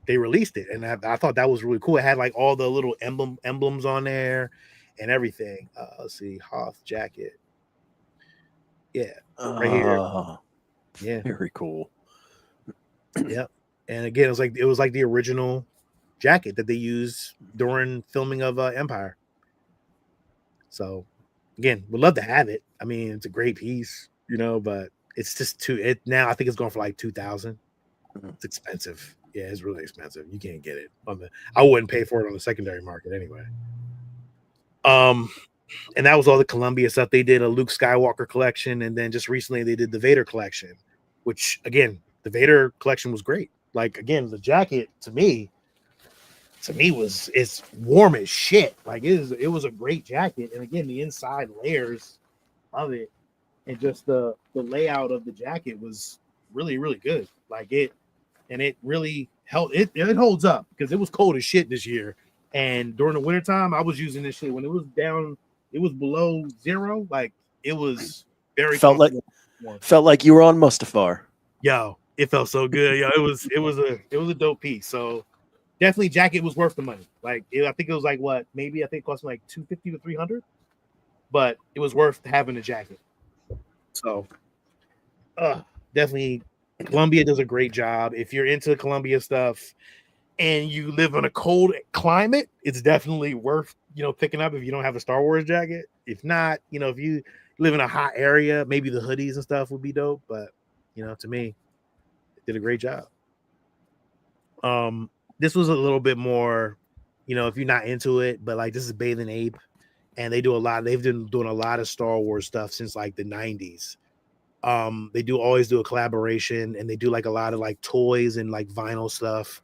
released it, and I thought that was really cool. It had like all the little emblems on there and everything. Let's see, Hoth jacket. Yeah, right here. Yeah, very cool. Yep. And again, it was like the original jacket that they used during filming of Empire. So again, would love to have it. I mean, it's a great piece, but it's just now I think it's going for like $2,000. It's expensive. Yeah, it's really expensive. You can't get it I wouldn't pay for it on the secondary market anyway. And that was all the Columbia stuff. They did a Luke Skywalker collection, and then just recently they did the Vader collection, which again, the Vader collection was great. Like again, the jacket to me it's warm as shit. Like it was a great jacket, and again, the inside layers of it and just the layout of the jacket was really, really good. Like it really held it holds up because it was cold as shit this year. And during the wintertime, I was using this shit when it was down. It was below 0. Like it was very felt like you were on Mustafar. Yo, it felt so good. Yo, it was a dope piece. So definitely, jacket was worth the money. Like I think it was like what? Maybe I think it cost me like $250 to $300, but it was worth having the jacket. So, definitely, Columbia does a great job. If you're into Columbia stuff and you live in a cold climate, it's definitely worth picking up if you don't have a Star Wars jacket. If not, if you live in a hot area, maybe the hoodies and stuff would be dope. But to me, it did a great job. This was a little bit more, if you're not into it, but like this is Bathing Ape, and they've been doing a lot of Star Wars stuff since like the 90s. They always do a collaboration, and they do like a lot of like toys and like vinyl stuff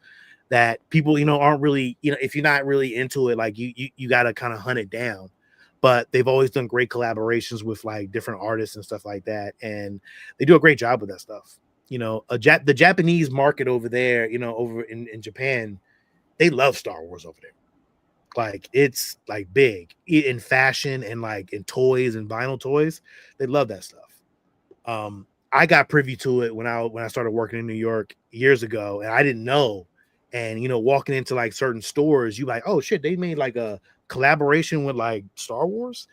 that people aren't really, if you're not really into it, like you got to kind of hunt it down. But they've always done great collaborations with like different artists and stuff like that, and they do a great job with that stuff. The Japanese market over there, over in Japan, they love Star Wars over there. Like it's like big in fashion and like in toys and vinyl toys. They love that stuff. I got privy to it when I started working in New York years ago, and I didn't know. And walking into like certain stores, you like, oh shit, they made like a collaboration with like Star Wars.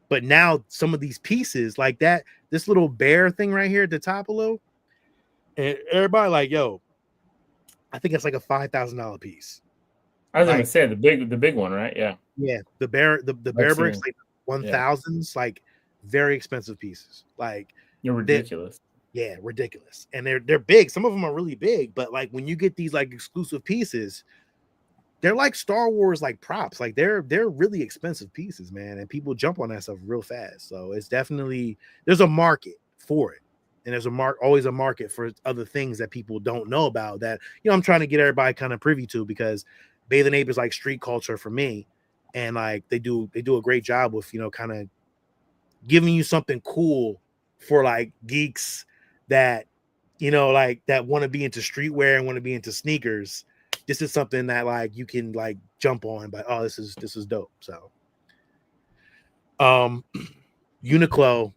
But now some of these pieces, like this little bear thing right here at the top below, and everybody like, yo, I think it's like a $5,000 piece. I was gonna say the big one, right? Yeah. Yeah, the bear bricks, like 1,000s, like very expensive pieces. Like you're ridiculous. Yeah, ridiculous. And they're big. Some of them are really big, but like when you get these like exclusive pieces, they're like Star Wars like props. Like they're really expensive pieces, man. And people jump on that stuff real fast. So it's definitely there's a market for it. And there's always a market for other things that people don't know about that, I'm trying to get everybody kind of privy to, because Bathing Ape is like street culture for me. And like they do a great job with, kind of giving you something cool for like geeks that, like that want to be into streetwear and want to be into sneakers. This is something that like you can like jump on, but oh, this is dope. So Uniqlo,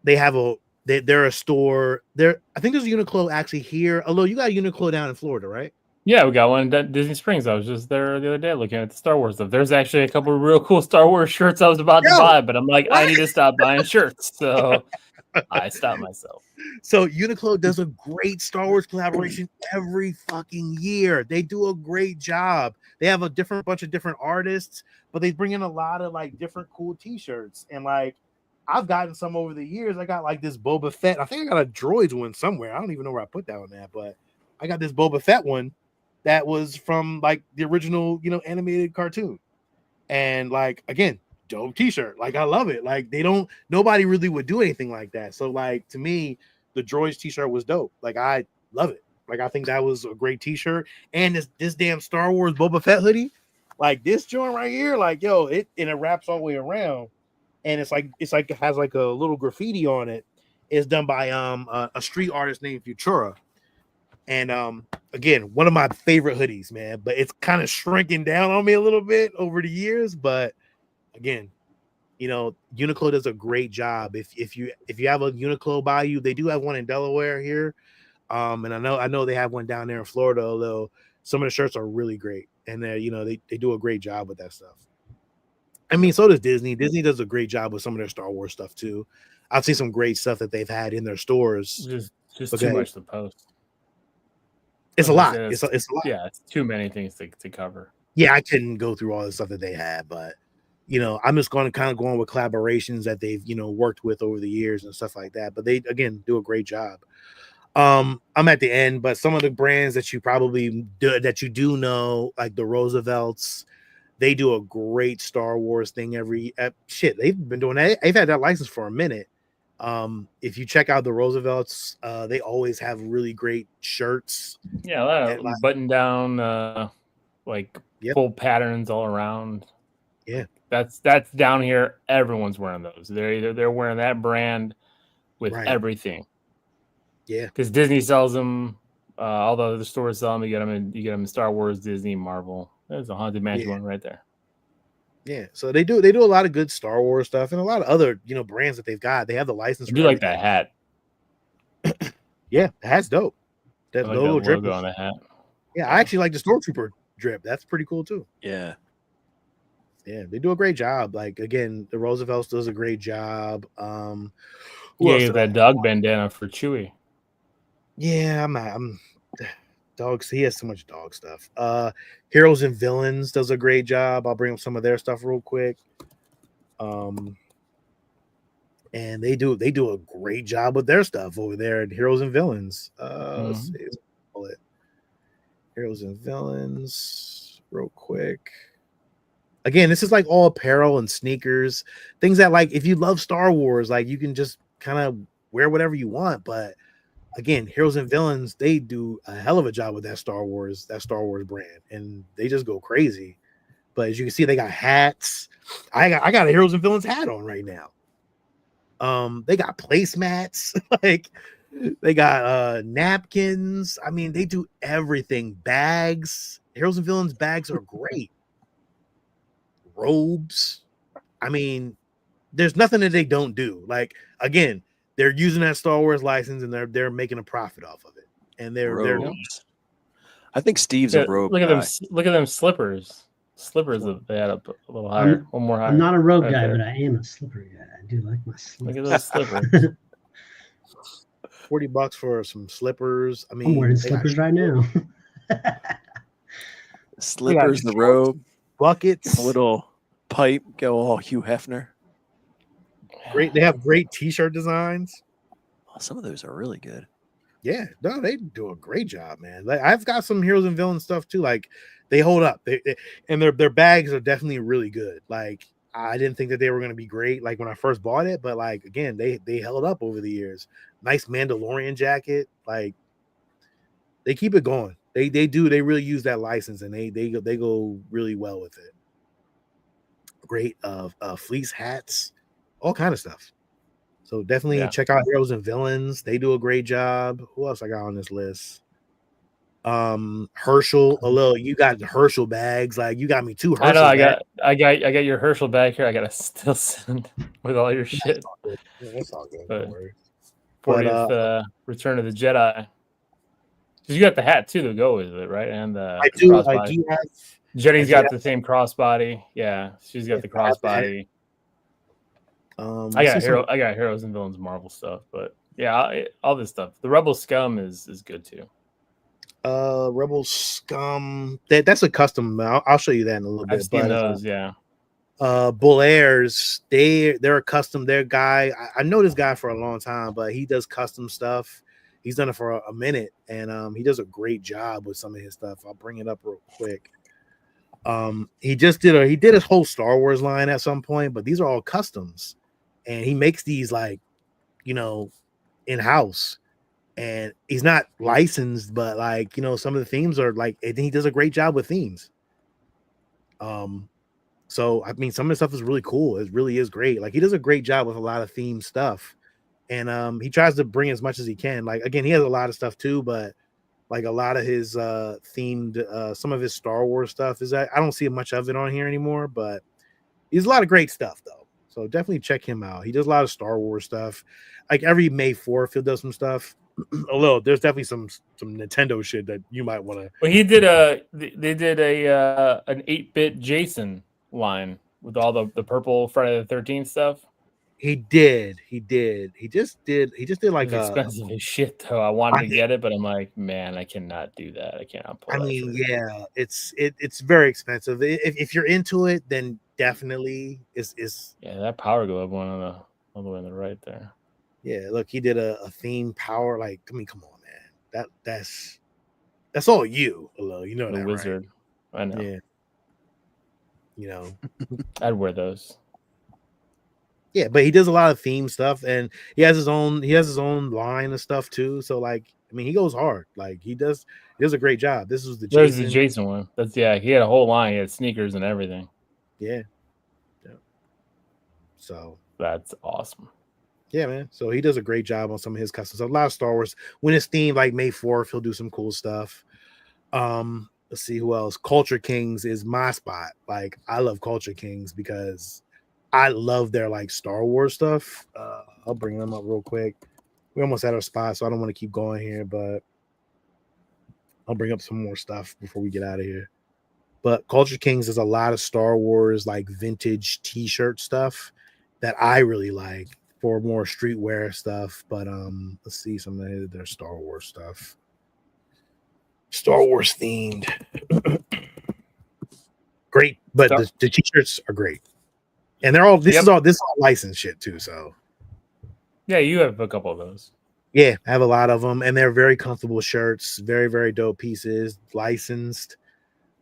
they're a store there. I think there's a Uniqlo actually here. Although you got a Uniqlo down in Florida, right? Yeah, we got one at Disney Springs. I was just there the other day looking at the Star Wars stuff. There's actually a couple of real cool Star Wars shirts I was about to buy, but I'm like, I need to stop buying shirts. So I stopped myself. So Uniqlo does a great Star Wars collaboration every fucking year. They do a great job. They have a bunch of different artists, but they bring in a lot of like different cool t-shirts. And like I've gotten some over the years. I got like this Boba Fett. I think I got a Droids one somewhere. I don't even know where I put that one at, but I got this Boba Fett one that was from like the original, animated cartoon. And like, again, dope t-shirt. Like I love it. Like nobody really would do anything like that. So like to me, the Droids t-shirt was dope. Like I love it. Like I think that was a great t-shirt. And this damn Star Wars Boba Fett hoodie, like this joint right here, like yo, it wraps all the way around, and it's like it has like a little graffiti on it. It's done by a street artist named Futura. And again, one of my favorite hoodies, man. But it's kind of shrinking down on me a little bit over the years. But again, Uniqlo does a great job. If you have a Uniqlo by you, they do have one in Delaware here. And I know they have one down there in Florida, although some of the shirts are really great. And they do a great job with that stuff. I mean, so does Disney. Disney does a great job with some of their Star Wars stuff too. I've seen some great stuff that they've had in their stores. Just too much to post. It's a lot. It's a lot. Yeah, it's too many things to cover. Yeah, I couldn't go through all the stuff that they had, but I'm just going to kind of go on with collaborations that they've worked with over the years and stuff like that. But they again do a great job. I'm at the end, but some of the brands that you probably do know, like the Roosevelts, they do a great Star Wars thing they've been doing that. They've had that license for a minute. If you check out the Roosevelts, they always have really great shirts. Yeah, a lot of button down, full patterns all around. Yeah, that's down here. Everyone's wearing those. They're wearing that brand with everything. Yeah, because Disney sells them. All the other stores sell them. You get them in Star Wars, Disney, Marvel. There's a Haunted Mansion one right there. Yeah, so they do a lot of good Star Wars stuff and a lot of other brands that they've got. They have the license. I do like that hat. Yeah, the hat's dope. That logo drip on the hat. Yeah, I actually like the Stormtrooper drip. That's pretty cool too. Yeah, they do a great job. Like again, the Roosevelts does a great job. Who else Yeah, did that I- dog bandana for Chewie. Yeah, I'm dogs. He has so much dog stuff. Heroes and Villains does a great job. I'll bring up some of their stuff real quick. And they do a great job with their stuff over there at Heroes and Villains. Let's see, let's pull it. Heroes and Villains, real quick. Again, this is like all apparel and sneakers, things that like if you love Star Wars, like you can just kind of wear whatever you want. But again, Heroes and Villains, they do a hell of a job with that Star Wars brand, and they just go crazy. But as you can see, they got hats. I got a Heroes and Villains hat on right now. They got placemats, like they got napkins. I mean, they do everything. Bags, Heroes and Villains bags are great. Robes. I mean, there's nothing that they don't do. Like again, they're using that Star Wars license and they're making a profit off of it. And they're Robes. I think Steve's a robe Look at guy. them! Look at them slippers. Slippers they had up a little higher, one more higher. I'm not a robe right guy, there. but I am a slipper guy. I do like my slippers. Look at those slippers. $40 for some slippers. I mean, I'm wearing they got slippers right now. Slippers, the robe, buckets. a little pipe, go all Hugh Hefner. Great. They have great t-shirt designs. Oh, some of those are really good. Yeah, no, they do a great job, man. Like I've got some Heroes and Villains stuff too. Like they hold up. And their bags are definitely really good. Like I didn't think that they were going to be great like when I first bought it, but like again, they held up over the years. Nice Mandalorian jacket. Like they keep it going. They really use that license and they go really well with it. Great fleece hats, all kind of stuff. So definitely check out Heroes and Villains. They do a great job. Who else I got on this list? Herschel. Although you got the Herschel bags, like you got me two Herschel. I know. bags. I got your Herschel bag here. I gotta still send with all your shit. That's all good. But Don't worry. 40th Return of the Jedi. Because you got the hat too to go with it, right? And I do. I do have. Jenny's got the same crossbody. Yeah, she's got the crossbody. I got Heroes and Villains Marvel stuff, but yeah, all this stuff. The Rebel Scum is good too. Rebel Scum. That's a custom. I'll show you that in a little bit. I've seen those. Yeah. Bull Airs. They're a custom. Their guy. I know this guy for a long time, but he does custom stuff. He's done it for a minute, and he does a great job with some of his stuff. I'll bring it up real quick. He did his whole Star Wars line at some point, but these are all customs. And he makes these like, in-house, and he's not licensed, but like, some of the themes are like, and he does a great job with themes. So I mean, some of the stuff is really cool. It really is great. Like he does a great job with a lot of theme stuff, and he tries to bring as much as he can. Like again, he has a lot of stuff too, but like a lot of his themed, some of his Star Wars stuff is that I don't see much of it on here anymore, but he's a lot of great stuff though. So definitely check him out. He does a lot of Star Wars stuff. Like every May 4th, he'll do some stuff. Although there's definitely some Nintendo shit that you might want to. Well, they did an 8-bit Jason line with all the purple Friday the 13th stuff. He did. He just did like expensive as shit though. I wanted to get it, but I'm like, man, I cannot do that. I cannot pull. I mean, yeah, it's very expensive. If you're into it, then definitely is. Yeah, that power glove one all the way on the right there. Yeah, look, he did a theme power. Like, I mean, come on, man. That's all you, Alo. You know the that, wizard. Right? I know. Yeah. I'd wear those. Yeah, but he does a lot of theme stuff, and he has his own line of stuff too. So like, I mean, he goes hard. Like he does a great job. This was the Jason one. That's he had a whole line. He had sneakers and everything. Yeah. So that's awesome. Yeah, man. So he does a great job on some of his customs. A lot of Star Wars. When it's themed like May 4th, he'll do some cool stuff. Let's see who else. Culture Kings is my spot. Like I love Culture Kings because I love their like Star Wars stuff. I'll bring them up real quick. We're almost at our spot, so I don't want to keep going here, but I'll bring up some more stuff before we get out of here. But Culture Kings is a lot of Star Wars like vintage t-shirt stuff that I really like. for more streetwear stuff. But let's see some of their Star Wars stuff. Star Wars themed. Great, but the t-shirts are great. And they're all this is all licensed shit too. So yeah, you have a couple of those. Yeah, I have a lot of them, and they're very comfortable shirts, very, very dope pieces, licensed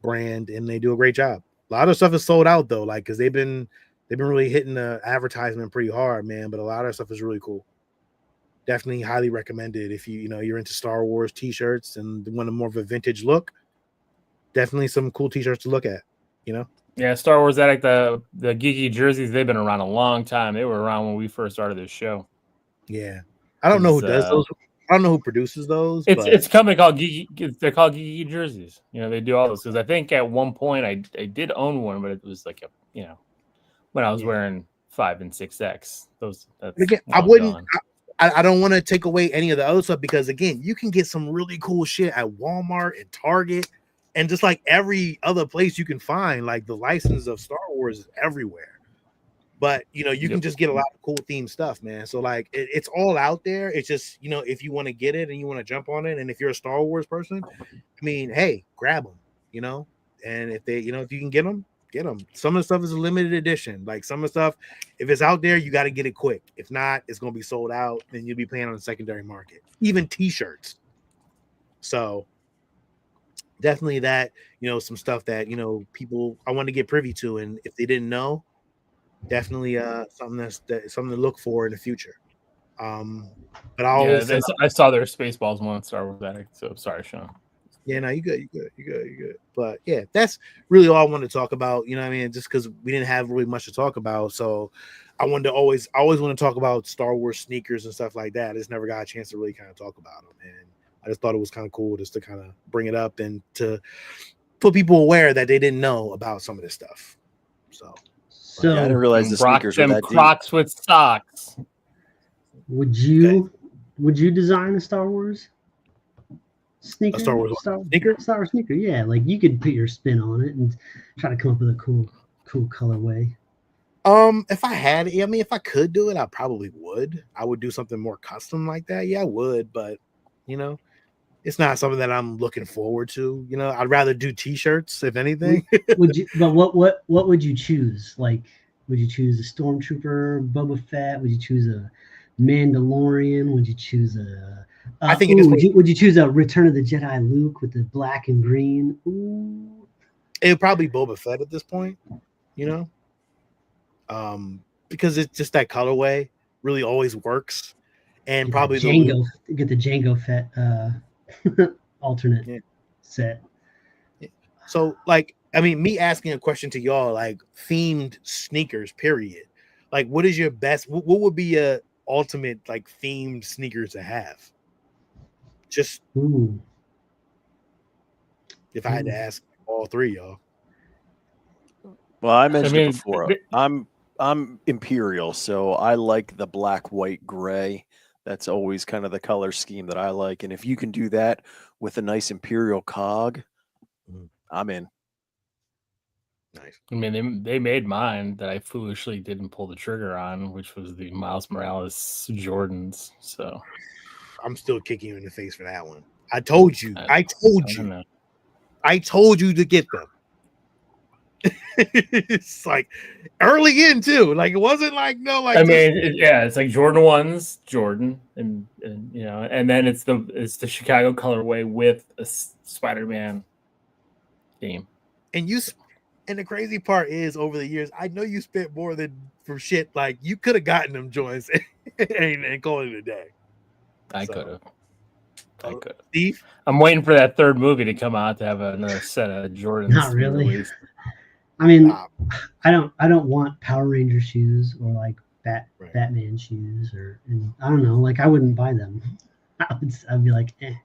brand, and they do a great job. A lot of stuff is sold out though, like because they've been really hitting the advertisement pretty hard, man. But a lot of stuff is really cool. Definitely highly recommended if you're into Star Wars t-shirts and want a more of a vintage look. Definitely some cool t-shirts to look at, Yeah, Star Wars Addict, the geeky jerseys, they've been around a long time. They were around when we first started this show. Yeah. I don't know who does those. I don't know who produces those. It's a company called Geeky. They're called Geeky Jerseys. They do all this because I think at one point I did own one, but it was like when I was wearing 5 and 6X. Again, I wouldn't. I don't want to take away any of the other stuff because again, you can get some really cool shit at Walmart and Target and just like every other place you can find. Like the license of Star Wars is everywhere. But you can just get a lot of cool themed stuff, man. So like it's all out there. It's just if you want to get it and you want to jump on it, and if you're a Star Wars person, I mean, hey, grab them, And if they, if you can get them, get them. Some of the stuff is a limited edition. Like some of the stuff, if it's out there, you got to get it quick. If not, it's gonna be sold out, and you'll be paying on the secondary market. Even T-shirts. So definitely that some stuff that people I want to get privy to, and if they didn't know. Definitely something something to look for in the future. But I saw their Spaceballs one Star Wars Addict, so sorry, Sean. Yeah, no, you good. But yeah, that's really all I wanted to talk about. I mean, just because we didn't have really much to talk about, so I always want to talk about Star Wars sneakers and stuff like that. I just never got a chance to really kind of talk about them, and I just thought it was kind of cool just to kind of bring it up and to put people aware that they didn't know about some of this stuff. So I didn't realize the sneakers were that deep. Crocs with socks. Would you design a Star Wars sneaker? A Star Wars sneaker, yeah. Like you could put your spin on it and try to come up with a cool colorway. If I had it, I mean, if I could do it, I probably would. I would do something more custom like that. Yeah, I would, but it's not something that I'm looking forward to. I'd rather do t-shirts if anything. Would you? But what would you choose? Like, would you choose a Stormtrooper, Boba Fett? Would you choose a Mandalorian? Would you choose a? I think. Would you choose a Return of the Jedi Luke with the black and green? Ooh. It would probably be Boba Fett at this point. Because it's just that colorway really always works, and probably get the Jango Fett. Alternate set. Yeah. So like, I mean, me asking a question to y'all, like themed sneakers, period. Like, what is your best? What would be a ultimate like themed sneaker to have? Just if I had to ask all three y'all. Well, I mentioned it before. I'm Imperial, so I like the black, white, gray. That's always kind of the color scheme that I like. And if you can do that with a nice Imperial cog, I'm in. Nice. I mean, they made mine that I foolishly didn't pull the trigger on, which was the Miles Morales Jordans. So I'm still kicking you in the face for that one. I told you to get them. It's like early in too. Like it wasn't like I mean, it's like Jordan 1s, Jordan, and and then it's the Chicago colorway with a Spider-Man theme. And the crazy part is, over the years, I know you spent more than for shit. Like you could have gotten them joints and called it a day. I could have. Steve, I'm waiting for that third movie to come out to have another set of Jordans. Not really. Released. I mean, I don't want Power Ranger shoes or like Batman shoes and I don't know. Like I wouldn't buy them. I'd be like, eh.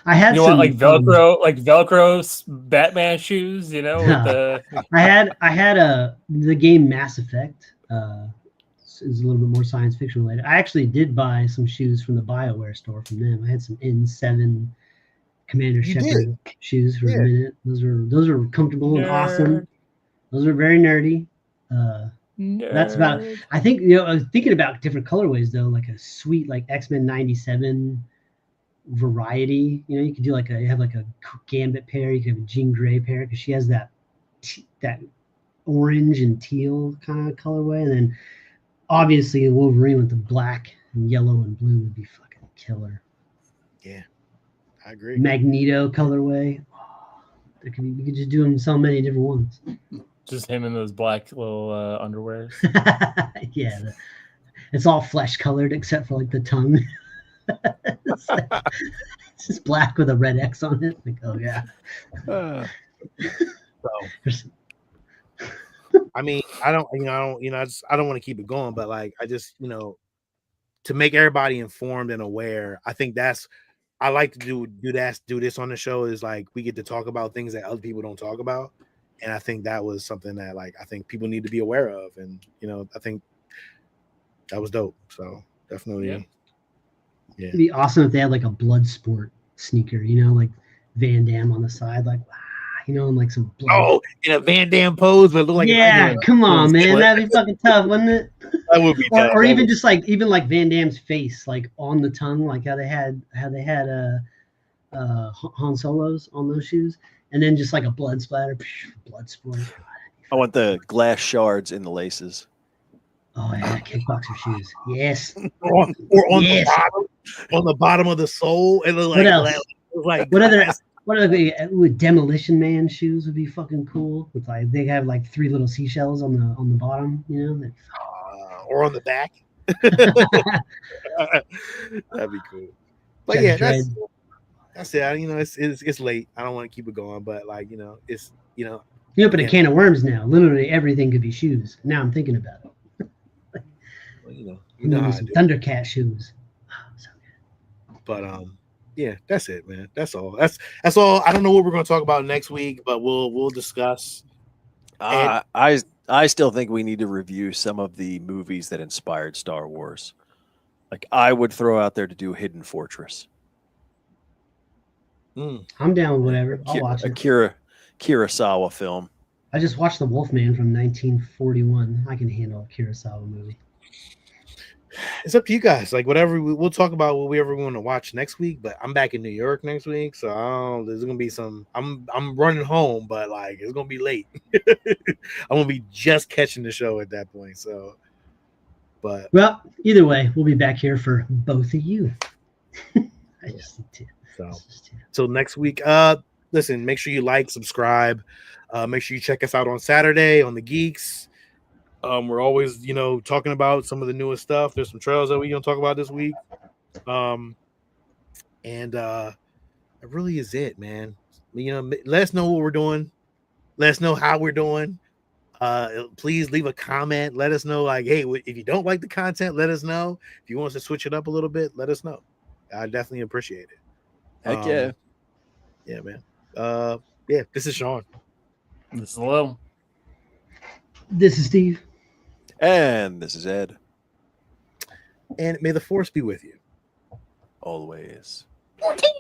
I had want like Velcro Batman shoes, with the. I had the game Mass Effect. Is a little bit more science fiction related. I actually did buy some shoes from the BioWare store from them. I had some N7 Commander Shepard shoes for a minute. Those are comfortable and awesome. Those are very nerdy. That's about. I think I was thinking about different colorways though, like a sweet like X-Men '97 variety. You could do you have like a Gambit pair. You could have a Jean Grey pair because she has that orange and teal kind of colorway, and then obviously Wolverine with the black and yellow and blue would be fucking killer. Yeah, I agree. Magneto colorway. We could just do them so many different ones. Just him in those black little underwears. Yeah, it's all flesh colored except for like the tongue. It's just black with a red X on it. Like, oh yeah. I mean, I don't want to keep it going, but like, I just, to make everybody informed and aware, I think I like to do this on the show is like, we get to talk about things that other people don't talk about. And I think that was something that like, I think people need to be aware of. And, I think that was dope. So definitely. Yeah. It'd be awesome if they had like a blood sport sneaker, like Van Damme on the side, like, and like some blood. Oh, in a Van Damme pose, but look like come on, man, that'd be fucking tough, wouldn't it? That would be tough. Or even just like Van Damme's face, like on the tongue, like how they had Han Solo's on those shoes, and then just like a blood splatter, blood sport. I want the glass shards in the laces. Oh yeah, kickboxer shoes. Yes. Or on the bottom of the sole, and what else? What other with Demolition Man shoes would be fucking cool. With like they have like 3 little seashells on the bottom, or on the back. That'd be cool. But Check yeah, that's it. It's late. I don't want to keep it going, but like it's You open a can of worms now. Literally everything could be shoes. Now I'm thinking about it. Well, some Thundercat shoes. Oh, so good. But yeah, that's it, man. That's all. That's all. I don't know what we're going to talk about next week, but we'll discuss. I still think we need to review some of the movies that inspired Star Wars. Like I would throw out there to do Hidden Fortress. I'm down with whatever. I'll watch it. Kurosawa film. I just watched The Wolfman from 1941. I can handle a Kurosawa movie. It's up to you guys. Like whatever, we'll talk about what we ever want to watch next week. But I'm back in New York next week, so there's gonna be some. I'm running home, but like it's gonna be late. I'm gonna be just catching the show at that point. So, well, either way, we'll be back here for both of you. I just need to. So next week, listen. Make sure you like, subscribe. Make sure you check us out on Saturday on the Geeks. We're always, talking about some of the newest stuff. There's some trailers that we're going to talk about this week. And that really is it, man. Let us know what we're doing. Let us know how we're doing. Please leave a comment. Let us know, like, hey, if you don't like the content, let us know. If you want us to switch it up a little bit, let us know. I definitely appreciate it. Heck yeah. Yeah, man. Yeah, this is Sean. This is Lil. This is Steve. And this is Ed. And may the force be with you. Always. 14.